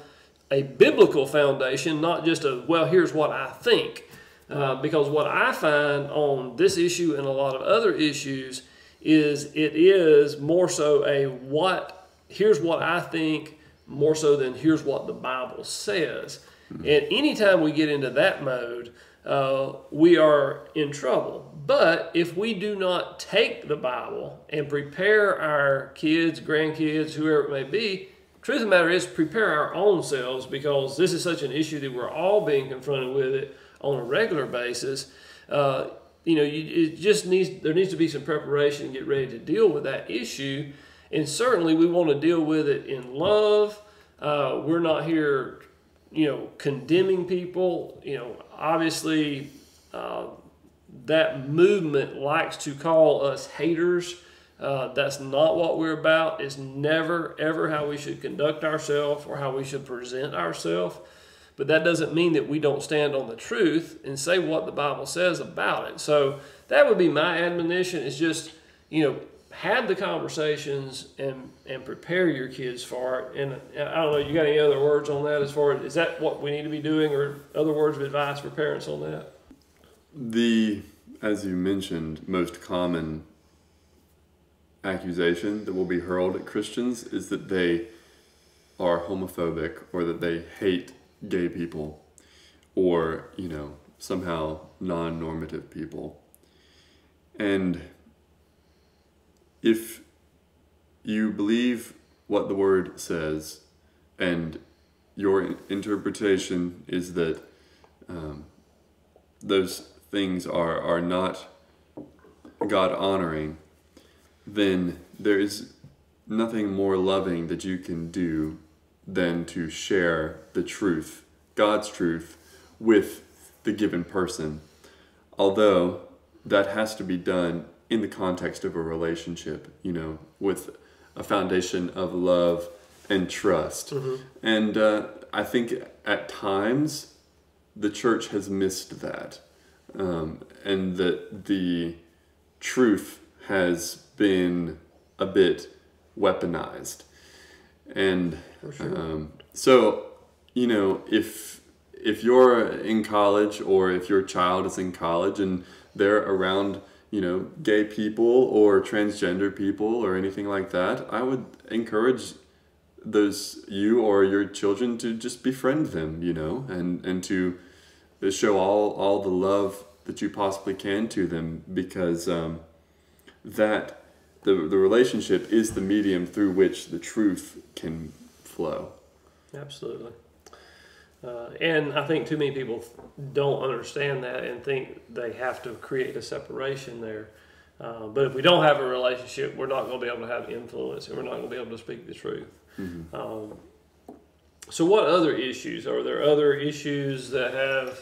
a biblical foundation, not just here's what I think. Because what I find on this issue and a lot of other issues is it is more so here's what I think, more so than here's what the Bible says. And anytime we get into that mode, we are in trouble. But if we do not take the Bible and prepare our kids, grandkids, whoever it may be, truth of the matter is prepare our own selves, because this is such an issue that we're all being confronted with it on a regular basis. There needs to be some preparation and get ready to deal with that issue. And certainly we want to deal with it in love. We're not here, condemning people. Obviously, that movement likes to call us haters. That's not what we're about. It's never, ever how we should conduct ourselves or how we should present ourselves. But that doesn't mean that we don't stand on the truth and say what the Bible says about it. So that would be my admonition, is just, have the conversations and prepare your kids for it. And I don't know, you got any other words on that, as far as, is that what we need to be doing, or other words of advice for parents on that? As you mentioned, most common accusation that will be hurled at Christians is that they are homophobic, or that they hate gay people, or, somehow non-normative people. And if you believe what the Word says, and your interpretation is that those things are not God-honoring, then there is nothing more loving that you can do than to share the truth, God's truth, with the given person. Although that has to be done in the context of a relationship, with a foundation of love and trust. Mm-hmm. And I think at times the church has missed that, and that the truth has been a bit weaponized. And so, if you're in college, or if your child is in college and they're around, gay people or transgender people or anything like that, I would encourage you or your children to just befriend them, and to show all the love that you possibly can to them, because that the relationship is the medium through which the truth can flow. Absolutely. And I think too many people don't understand that and think they have to create a separation there. But if we don't have a relationship, we're not going to be able to have influence, and we're not going to be able to speak the truth. Mm-hmm. So what other issues? Are there other issues that have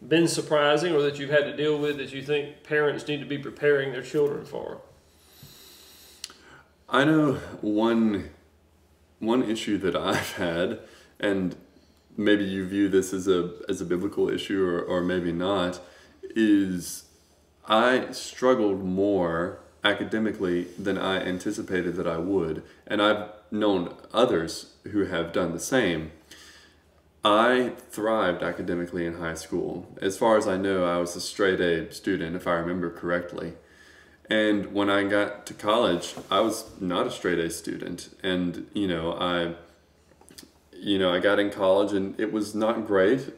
been surprising, or that you've had to deal with, that you think parents need to be preparing their children for? I know one issue that I've had, and maybe you view this as a biblical issue, or maybe not, is I struggled more academically than I anticipated that I would. And I've known others who have done the same. I thrived academically in high school. As far as I know, I was a straight A student, if I remember correctly. And when I got to college, I was not a straight A student. And, I got in college and it was not great,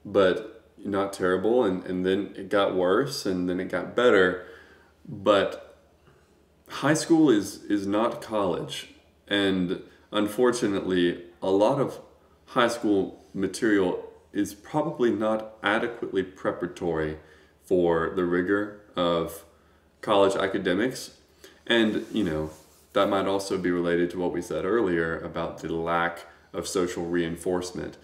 but not terrible. And then it got worse, and then it got better. But high school is not college. And unfortunately, a lot of high school material is probably not adequately preparatory for the rigor of college academics. And, that might also be related to what we said earlier about the lack of social reinforcement.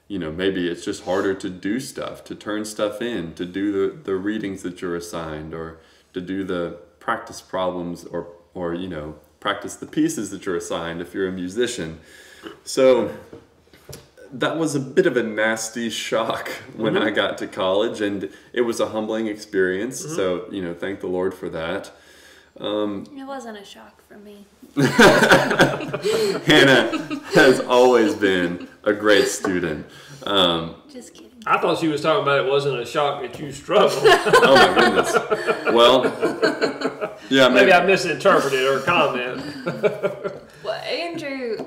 You know, maybe it's just harder to do stuff, to turn stuff in, to do the readings that you're assigned, or to do the practice problems, or you know, practice the pieces that you're assigned if you're a musician. So that was a bit of a nasty shock when I got to college, and it was a humbling experience. So, you know, thank the Lord for that. It wasn't a shock for me. Hannah has always been a great student. Just kidding. I thought she was talking about it wasn't a shock that you struggled. Oh my goodness. Well, yeah, Maybe I misinterpreted her comment. Well, Andrew,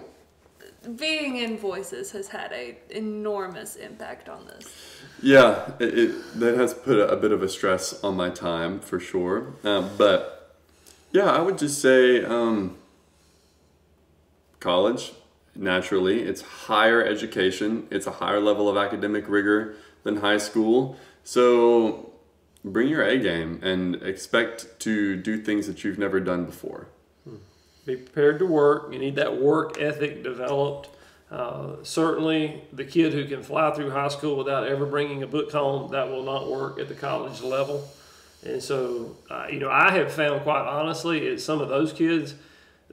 being in voices has had an enormous impact on this. Yeah, that has put a bit of a stress on my time for sure. But yeah, I would just say college, naturally, it's higher education. It's a higher level of academic rigor than high school. So bring your A game and expect to do things that you've never done before. Be prepared to work. You need that work ethic developed. Certainly, the kid who can fly through high school without ever bringing a book home, that will not work at the college level. And so, you know, I have found, quite honestly, it's some of those kids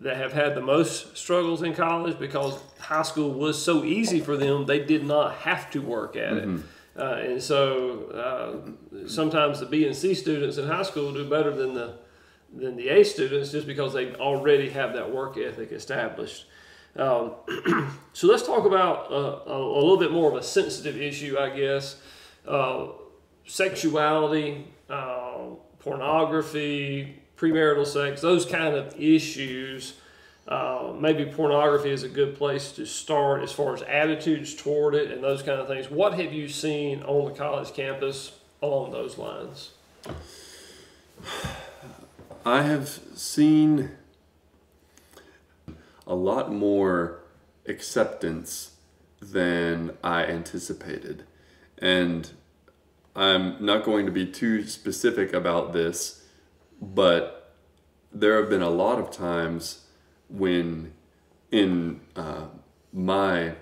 that have had the most struggles in college because high school was so easy for them, they did not have to work at it. And so sometimes the B and C students in high school do better than the A students just because they already have that work ethic established. So let's talk about a little bit more of a sensitive issue, I guess. Sexuality, pornography, premarital sex, those kind of issues. Maybe pornography is a good place to start as far as attitudes toward it and those kind of things. What have you seen on the college campus along those lines? I have seen a lot more acceptance than I anticipated. And I'm not going to be too specific about this, but there have been a lot of times when in my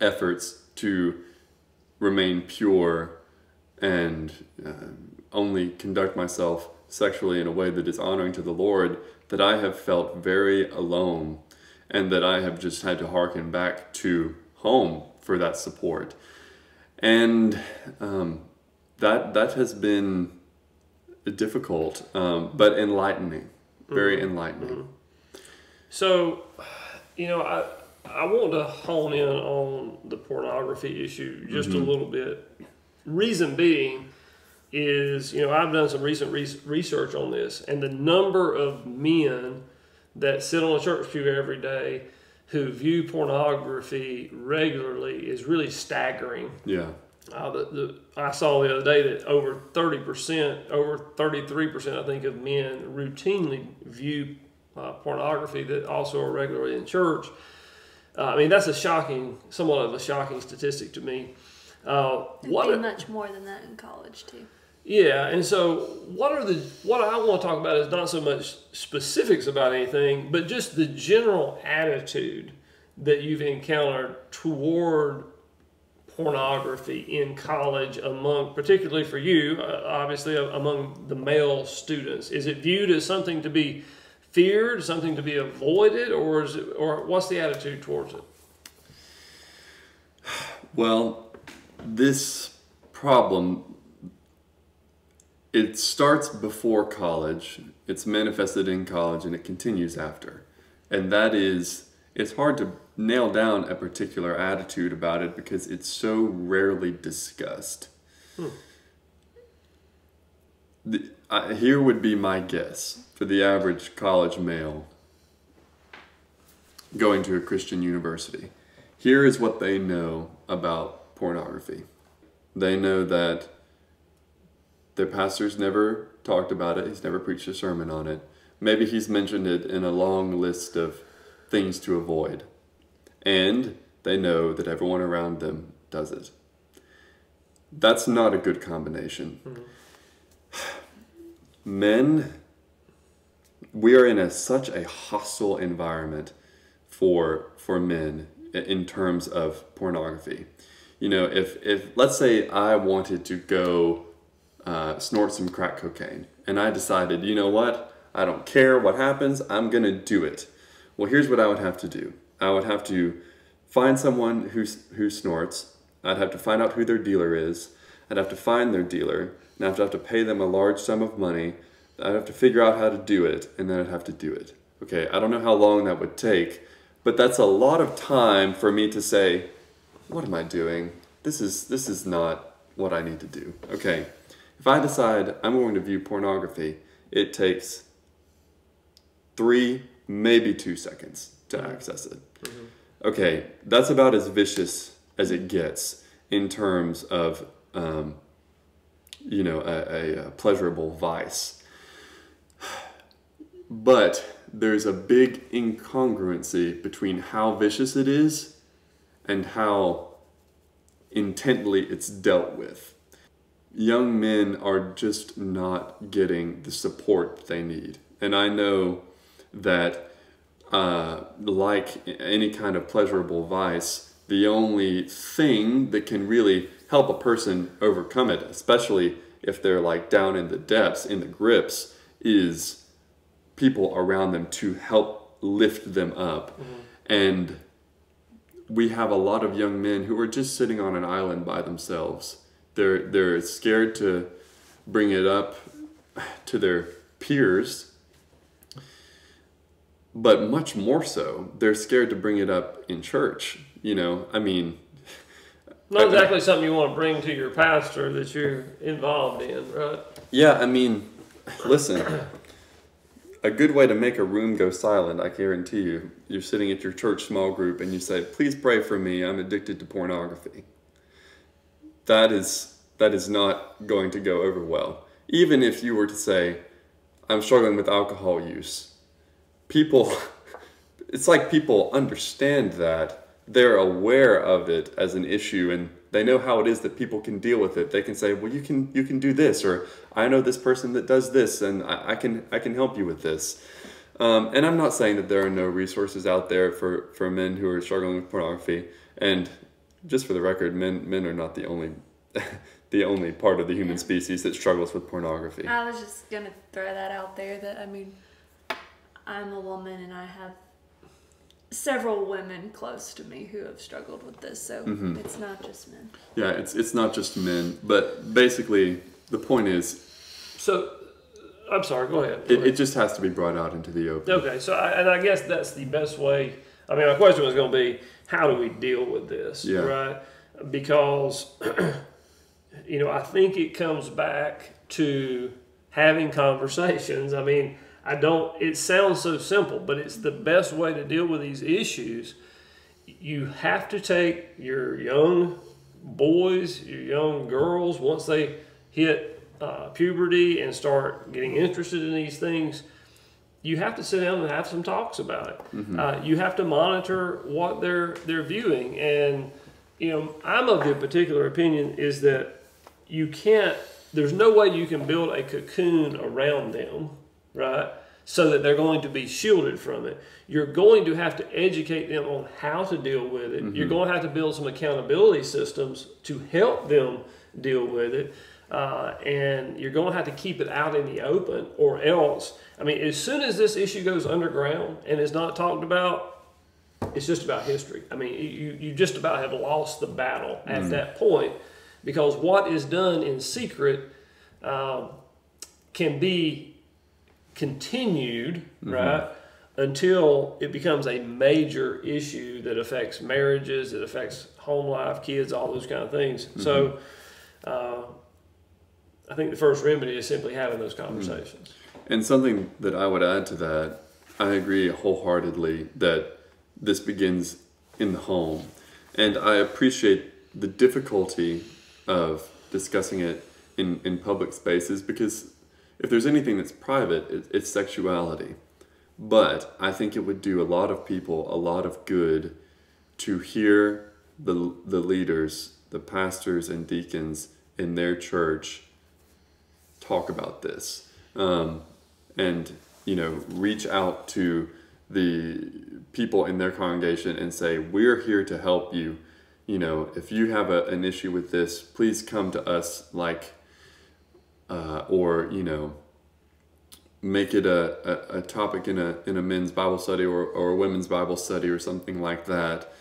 efforts to remain pure and only conduct myself sexually in a way that is honoring to the Lord, that I have felt very alone and that I have just had to hearken back to home for that support. And that has been difficult, but enlightening, very enlightening. So, you know, I want to hone in on the pornography issue just a little bit. Reason being is, you know, I've done some recent research on this, and the number of men that sit on a church pew every day who view pornography regularly is really staggering. Yeah. I saw the other day that over 30%, over 33%, I think, of men routinely view pornography that also are regularly in church. I mean, that's somewhat of a shocking statistic to me. It'd be much more than that in college too. Yeah, and so what I want to talk about is not so much specifics about anything, but just the general attitude that you've encountered toward pornography in college, particularly for you, obviously among the male students. Is it viewed as something to be feared, something to be avoided, or what's the attitude towards it? Well, this problem, it starts before college, it's manifested in college, and it continues after. And that is, it's hard to nail down a particular attitude about it because it's so rarely discussed. Here would be my guess for the average college male going to a Christian university. Here is what they know about pornography. They know that their pastor's never talked about it. He's never preached a sermon on it. Maybe he's mentioned it in a long list of things to avoid. And they know that everyone around them does it. That's not a good combination. Men, we are in such a hostile environment for men in terms of pornography. You know, if let's say I wanted to go snort some crack cocaine, and I decided, you know what, I don't care what happens, I'm gonna do it. Well, here's what I would have to do. I would have to find someone who snorts. I'd have to find out who their dealer is. I'd have to find their dealer, and I'd have to pay them a large sum of money. I'd have to figure out how to do it, and then I'd have to do it. Okay, I don't know how long that would take, but that's a lot of time for me to say, what am I doing? This is not what I need to do. Okay, if I decide I'm going to view pornography, it takes 3, maybe 2 seconds to access it. Okay, that's about as vicious as it gets in terms of, you know, a pleasurable vice. But there's a big incongruency between how vicious it is and how intently it's dealt with. Young men are just not getting the support they need. And I know that like any kind of pleasurable vice, the only thing that can really help a person overcome it, especially if they're like down in the depths, in the grips, is people around them to help lift them up. And we have a lot of young men who are just sitting on an island by themselves. They're scared to bring it up to their peers, but much more so, they're scared to bring it up in church. You know, I mean, not exactly something you want to bring to your pastor that you're involved in, right? Yeah, I mean, listen, a good way to make a room go silent, I guarantee you, you're sitting at your church small group and you say, please pray for me, I'm addicted to pornography. That is not going to go over well. Even if you were to say, I'm struggling with alcohol use, it's like people understand that. They're aware of it as an issue, and they know how it is that people can deal with it. They can say, well, you can do this, or I know this person that does this, and I can help you with this. And I'm not saying that there are no resources out there for men who are struggling with pornography. And just for the record, men are not the only the only part of the human species that struggles with pornography. I was just gonna throw that out there. That, I mean, I'm a woman and I have several women close to me who have struggled with this, so it's not just men. Yeah, it's not just men, but basically the point is. So, I'm sorry. Go ahead. It just has to be brought out into the open. Okay, so I guess that's the best way. I mean, my question was going to be, how do we deal with this, right? Because, you know, I think it comes back to having conversations. I mean, it sounds so simple, but it's the best way to deal with these issues. You have to take your young boys, your young girls, once they hit puberty and start getting interested in these things, you have to sit down and have some talks about it. You have to monitor what they're viewing. And, you know, I'm of the particular opinion is that there's no way you can build a cocoon around them, right, so that they're going to be shielded from it. You're going to have to educate them on how to deal with it. You're going to have to build some accountability systems to help them deal with it. And you're going to have to keep it out in the open, or else, I mean, as soon as this issue goes underground and is not talked about, it's just about history. I mean, you just about have lost the battle at that point, because what is done in secret can be continued, right, until it becomes a major issue that affects marriages, it affects home life, kids, all those kind of things. So I think the first remedy is simply having those conversations. And something that I would add to that, I agree wholeheartedly that this begins in the home. And I appreciate the difficulty of discussing it in public spaces, because if there's anything that's private, it's sexuality. But I think it would do a lot of people a lot of good to hear the leaders, the pastors and deacons in their church talk about this, and, you know, reach out to the people in their congregation and say, we're here to help you. You know, if you have an issue with this, please come to us, or, you know, make it a topic in a men's Bible study or a women's Bible study or something like that.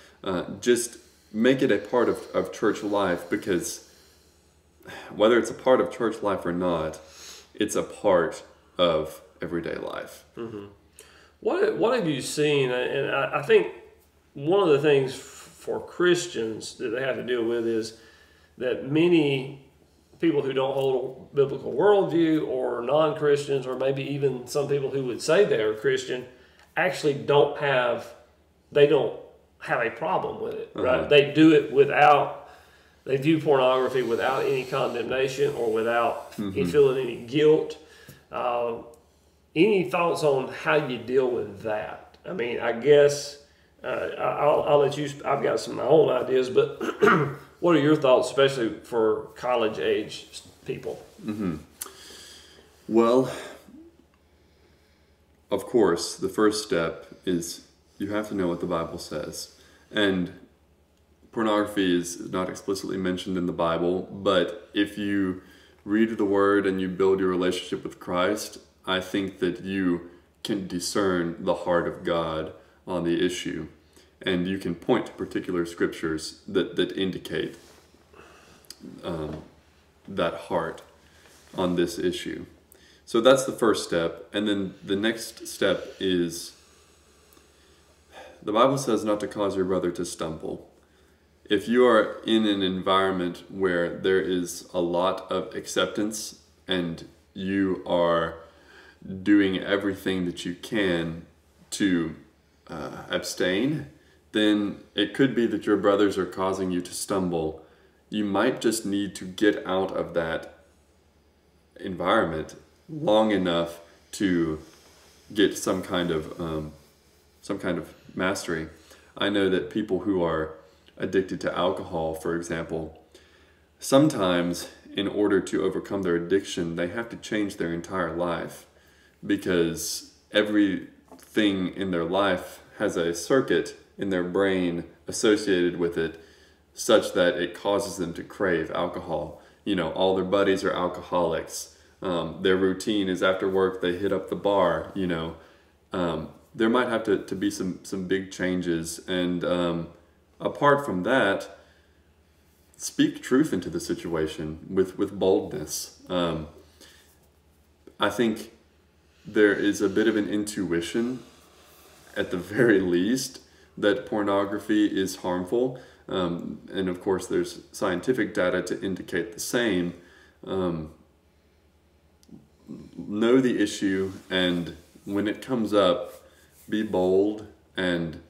Just make it a part of church life, because whether it's a part of church life or not, it's a part of everyday life. Mm-hmm. What have you seen? And I think one of the things for Christians that they have to deal with is that many people who don't hold a biblical worldview, or non-Christians, or maybe even some people who would say they're Christian, actually don't have a problem with it, right? Uh-huh. They do it they view pornography without any condemnation or without feeling any guilt. Any thoughts on how you deal with that? I mean, I guess I'll let you. I've got some of my own ideas, but what are your thoughts, especially for college age people? Mm-hmm. Well, of course, the first step is you have to know what the Bible says, and pornography is not explicitly mentioned in the Bible, but if you read the Word and you build your relationship with Christ, I think that you can discern the heart of God on the issue, and you can point to particular scriptures that indicate that heart on this issue. So that's the first step, and then the next step is the Bible says not to cause your brother to stumble. If you are in an environment where there is a lot of acceptance and you are doing everything that you can to abstain, then it could be that your brothers are causing you to stumble. You might just need to get out of that environment long enough to get some kind of mastery. I know that people who are addicted to alcohol, for example, sometimes in order to overcome their addiction, they have to change their entire life, because everything in their life has a circuit in their brain associated with it such that it causes them to crave alcohol. You know, all their buddies are alcoholics. Their routine is after work, they hit up the bar, you know. There might have to be some big changes, and apart from that, speak truth into the situation with boldness. I think there is a bit of an intuition, at the very least, that pornography is harmful. And of course, there's scientific data to indicate the same. Know the issue, and when it comes up, be bold and,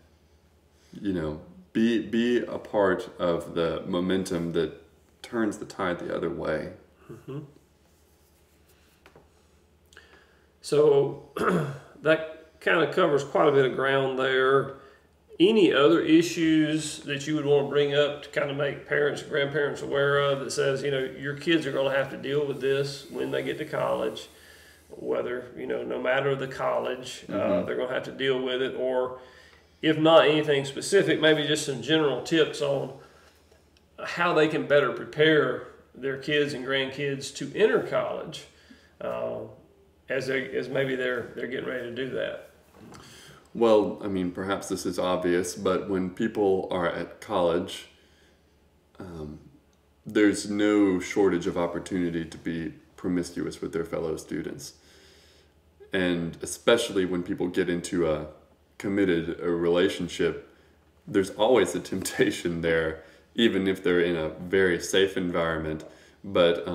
you know, be a part of the momentum that turns the tide the other way. Mm-hmm. So that kind of covers quite a bit of ground there. Any other issues that you would want to bring up to kind of make parents and grandparents aware of that says, you know, your kids are going to have to deal with this when they get to college, whether, you know, no matter the college, they're going to have to deal with it, or if not anything specific, maybe just some general tips on how they can better prepare their kids and grandkids to enter college as maybe they're getting ready to do that. Well, I mean, perhaps this is obvious, but when people are at college, there's no shortage of opportunity to be promiscuous with their fellow students. And especially when people get into a committed relationship, there's always a temptation there, even if they're in a very safe environment. But,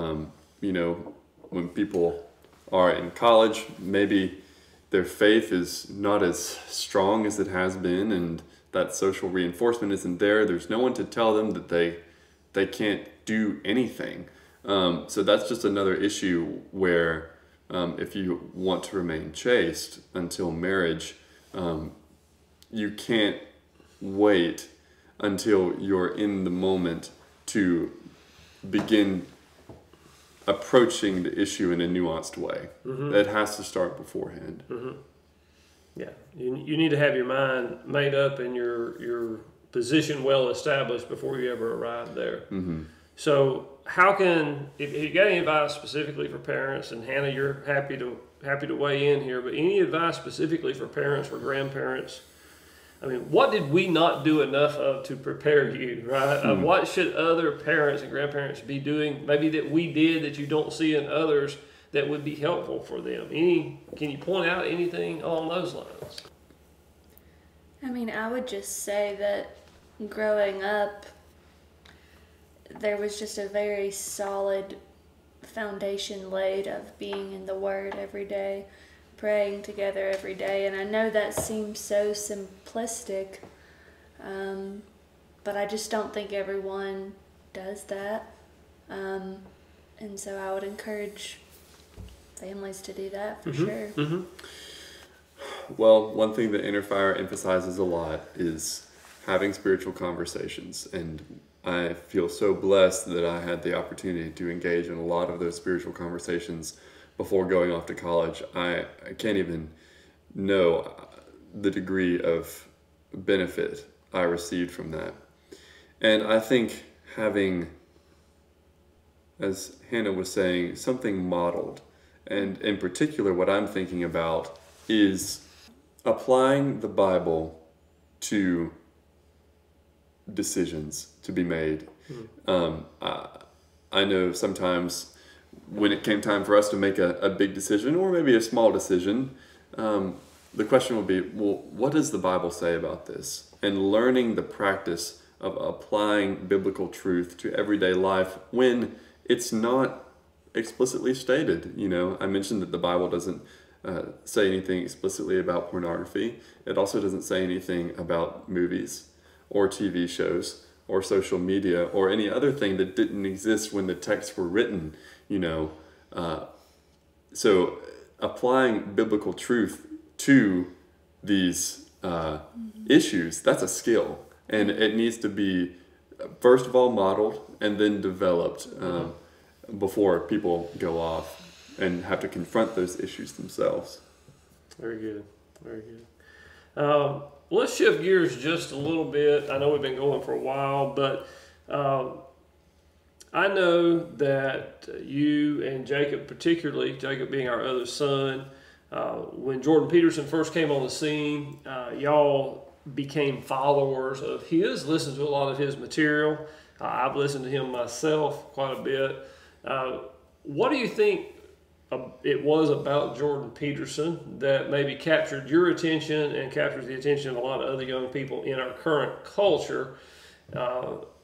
you know, when people are in college, maybe their faith is not as strong as it has been, and that social reinforcement isn't there. There's no one to tell them that they can't do anything. So that's just another issue where if you want to remain chaste until marriage, you can't wait until you're in the moment to begin approaching the issue in a nuanced way. It has to start beforehand. Yeah, you need to have your mind made up and your position well established before you ever arrive there. Mm-hmm. So how can, if you got any advice specifically for parents, and Hannah, you're happy to weigh in here, but any advice specifically for parents or grandparents? I mean, what did we not do enough of to prepare you, right? What should other parents and grandparents be doing, maybe that we did that you don't see in others, that would be helpful for them? Can you point out anything along those lines? I mean, I would just say that growing up, there was just a very solid foundation laid of being in the Word every day, praying together every day. And I know that seems so simplistic, but I just don't think everyone does that. And so I would encourage families to do that for sure. Mm-hmm. Well, one thing that Innerfire emphasizes a lot is having spiritual conversations, and I feel so blessed that I had the opportunity to engage in a lot of those spiritual conversations before going off to college. I can't even know the degree of benefit I received from that. And I think having, as Hannah was saying, something modeled, and in particular what I'm thinking about is applying the Bible to decisions to be made. I know sometimes when it came time for us to make a big decision or maybe a small decision, the question will be, well, what does the Bible say about this? And learning the practice of applying biblical truth to everyday life when it's not explicitly stated. You know, I mentioned that the Bible doesn't say anything explicitly about pornography. It also doesn't say anything about movies or TV shows or social media or any other thing that didn't exist when the texts were written, you know. So applying biblical truth to these issues, that's a skill. And it needs to be, first of all, modeled and then developed before people go off and have to confront those issues themselves. Very good. Very good. Let's shift gears just a little bit. I know we've been going for a while, but I know that you and Jacob, particularly, Jacob being our other son, when Jordan Peterson first came on the scene, y'all became followers of his, listened to a lot of his material. I've listened to him myself quite a bit. What do you think it was about Jordan Peterson that maybe captured your attention and captures the attention of a lot of other young people in our current culture?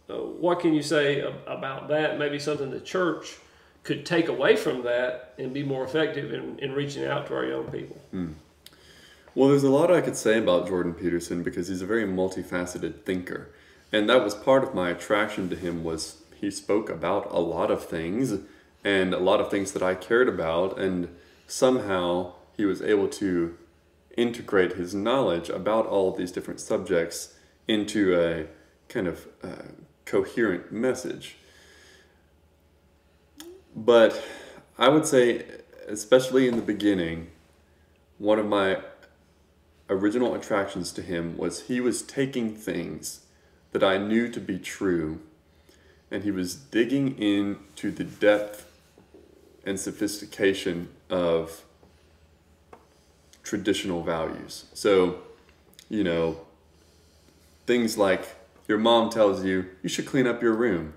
What can you say about that? Maybe something the church could take away from that and be more effective in reaching out to our young people. Well, there's a lot I could say about Jordan Peterson because he's a very multifaceted thinker. And that was part of my attraction to him, was he spoke about a lot of things and a lot of things that I cared about, and somehow he was able to integrate his knowledge about all of these different subjects into a kind of coherent message. But I would say, especially in the beginning, one of my original attractions to him was he was taking things that I knew to be true, and he was digging into the depth and sophistication of traditional values. So, you know, things like your mom tells you, you should clean up your room.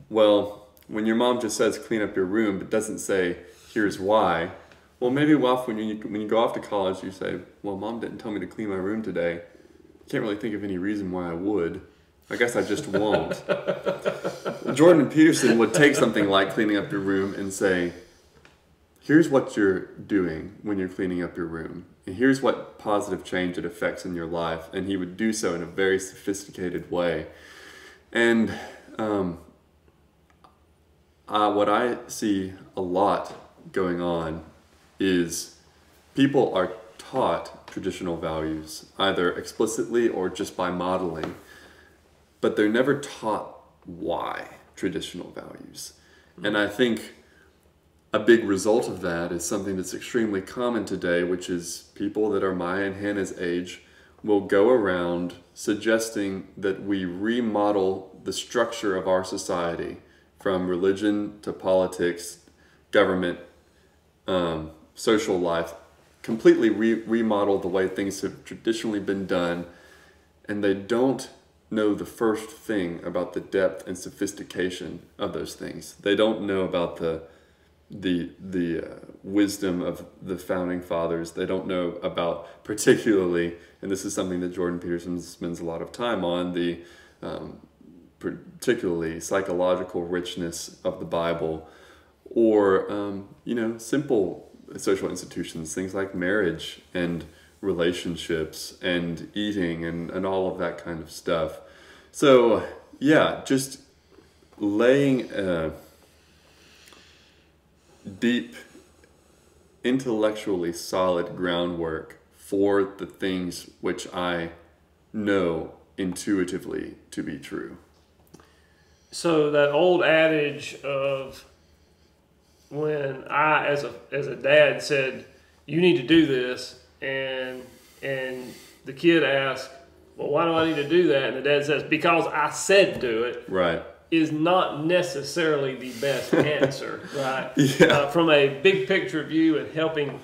Well, when your mom just says clean up your room but doesn't say here's why, well, maybe when you go off to college you say, well, mom didn't tell me to clean my room today. Can't really think of any reason why I would. I guess I just won't. Jordan Peterson would take something like cleaning up your room and say, here's what you're doing when you're cleaning up your room, and here's what positive change it affects in your life. And he would do so in a very sophisticated way. And what I see a lot going on is people are taught traditional values, either explicitly or just by modeling, but they're never taught why traditional values. And I think a big result of that is something that's extremely common today, which is people that are my and Hannah's age will go around suggesting that we remodel the structure of our society from religion to politics, government, social life, completely remodel the way things have traditionally been done, and they don't know the first thing about the depth and sophistication of those things. They don't know about the wisdom of the founding fathers. They don't know about, particularly, and this is something that Jordan Peterson spends a lot of time on, the particularly psychological richness of the Bible, or simple social institutions, things like marriage and relationships and eating and all of that kind of stuff. So yeah, just laying deep, intellectually solid groundwork for the things which I know intuitively to be true. So that old adage of when I, as a dad, said, "You need to do this," and the kid asked, "Well, why do I need to do that?" And the dad says, "Because I said do it." Right. Is not necessarily the best answer, right? Yeah. From a big picture view and helping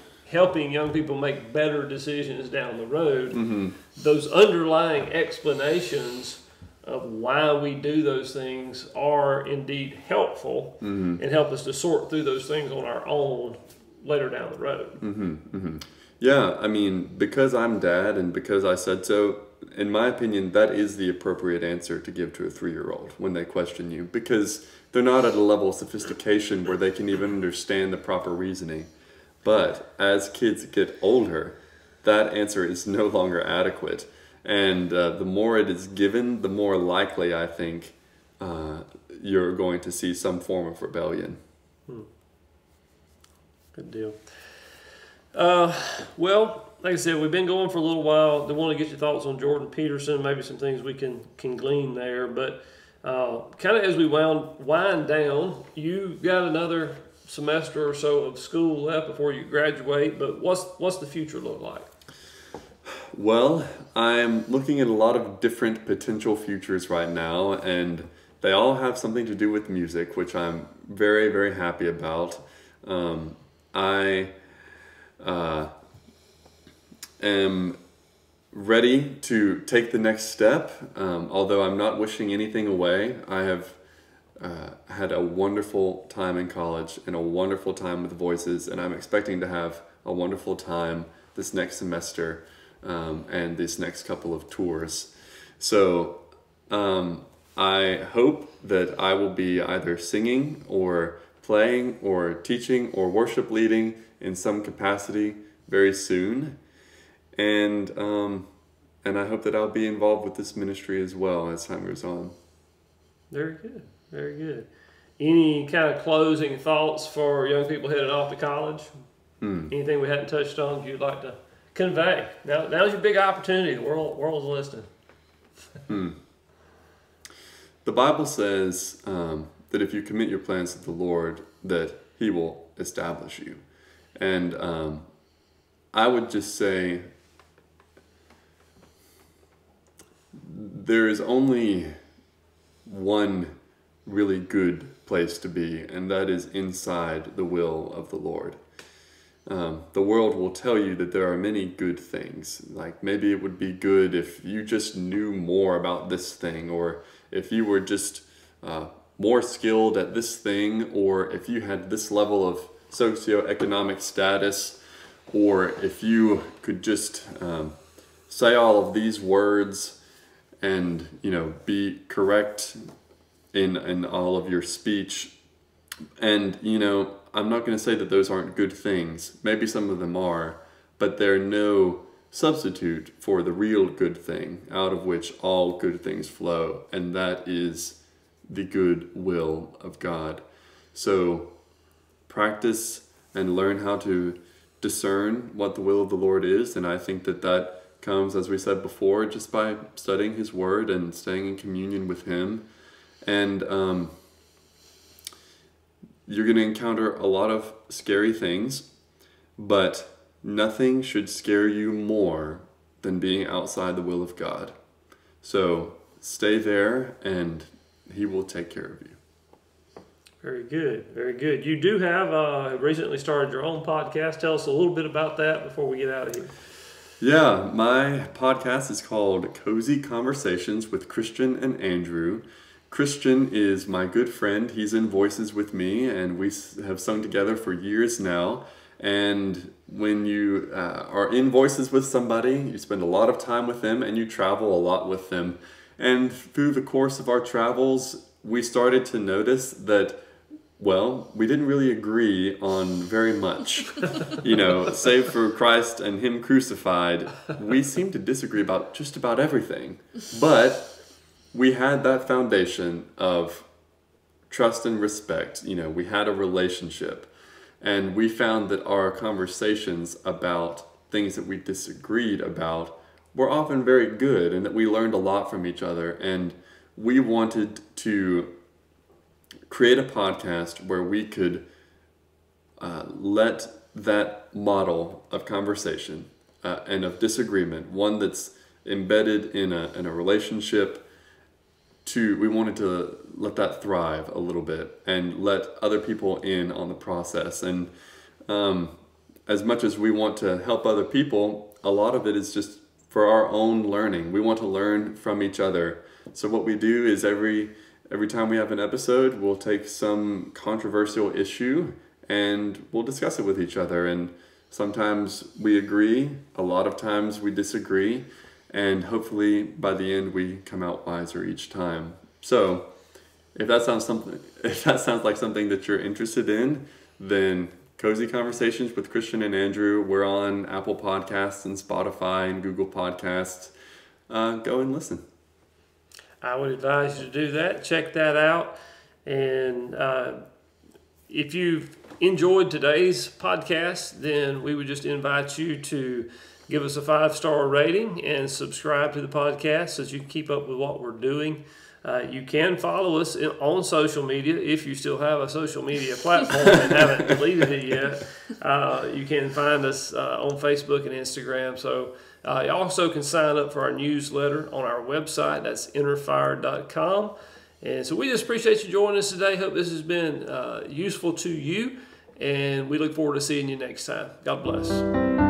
young people make better decisions down the road, Mm-hmm. those underlying explanations of why we do those things are indeed helpful, Mm-hmm. and help us to sort through those things on our own later down the road. Mm-hmm. Mm-hmm. Yeah, I mean, because I'm dad and because I said so, in my opinion, that is the appropriate answer to give to a 3-year-old when they question you, because they're not at a level of sophistication where they can even understand the proper reasoning. But as kids get older, that answer is no longer adequate. And the more it is given, the more likely I think you're going to see some form of rebellion. Good deal. Well, like I said, we've been going for a little while. I want to get your thoughts on Jordan Peterson, maybe some things we can glean there. But kind of as we wind down, you got another semester or so of school left before you graduate. But what's the future look like? Well, I'm looking at a lot of different potential futures right now, and they all have something to do with music, which I'm very, very happy about. I am ready to take the next step, although I'm not wishing anything away. I have had a wonderful time in college and a wonderful time with Voices, and I'm expecting to have a wonderful time this next semester and this next couple of tours. So I hope that I will be either singing or playing or teaching or worship leading in some capacity very soon. And I hope that I'll be involved with this ministry as well as time goes on. Very good. Very good. Any kind of closing thoughts for young people heading off to college? Anything we hadn't touched on you'd like to convey? Now's your big opportunity. The world's listening. The Bible says that if you commit your plans to the Lord, that He will establish you. And I would just say there is only one really good place to be, and that is inside the will of the Lord. The world will tell you that there are many good things, like maybe it would be good if you just knew more about this thing, or if you were just more skilled at this thing, or if you had this level of socioeconomic status, or if you could just say all of these words and be correct in all of your speech. And I'm not going to say that those aren't good things. Maybe some of them are, but they're no substitute for the real good thing out of which all good things flow, and that is the good will of God. So practice and learn how to discern what the will of the Lord is, and I think that comes, as we said before, just by studying His Word and staying in communion with Him. And you're going to encounter a lot of scary things, but nothing should scare you more than being outside the will of God. So stay there, and He will take care of you. Very good, very good. You do have recently started your own podcast. Tell us a little bit about that before we get out of here. Yeah, my podcast is called Cozy Conversations with Christian and Andrew. Christian is my good friend. He's in Voices with me, and we have sung together for years now. And when you are in Voices with somebody, you spend a lot of time with them, and you travel a lot with them. And through the course of our travels, we started to notice that, well, we didn't really agree on very much. Save for Christ and Him crucified, we seemed to disagree about just about everything. But we had that foundation of trust and respect. We had a relationship. And we found that our conversations about things that we disagreed about were often very good, and that we learned a lot from each other. And we wanted to create a podcast where we could let that model of conversation and of disagreement, one that's embedded in a relationship, we wanted to let that thrive a little bit and let other people in on the process. And as much as we want to help other people, a lot of it is just for our own learning. We want to learn from each other. So what we do is every time we have an episode, we'll take some controversial issue and we'll discuss it with each other. And sometimes we agree, a lot of times we disagree, and hopefully by the end we come out wiser each time. So if that sounds like something that you're interested in, then Cozy Conversations with Christian and Andrew, we're on Apple Podcasts and Spotify and Google Podcasts. Go and listen. I would advise you to do that. Check that out. And if you've enjoyed today's podcast, then we would just invite you to give us a 5-star rating and subscribe to the podcast so that you can keep up with what we're doing. You can follow us on social media if you still have a social media platform and haven't deleted it yet. You can find us on Facebook and Instagram. So you also can sign up for our newsletter on our website. That's innerfire.com. And so we just appreciate you joining us today. Hope this has been useful to you. And we look forward to seeing you next time. God bless.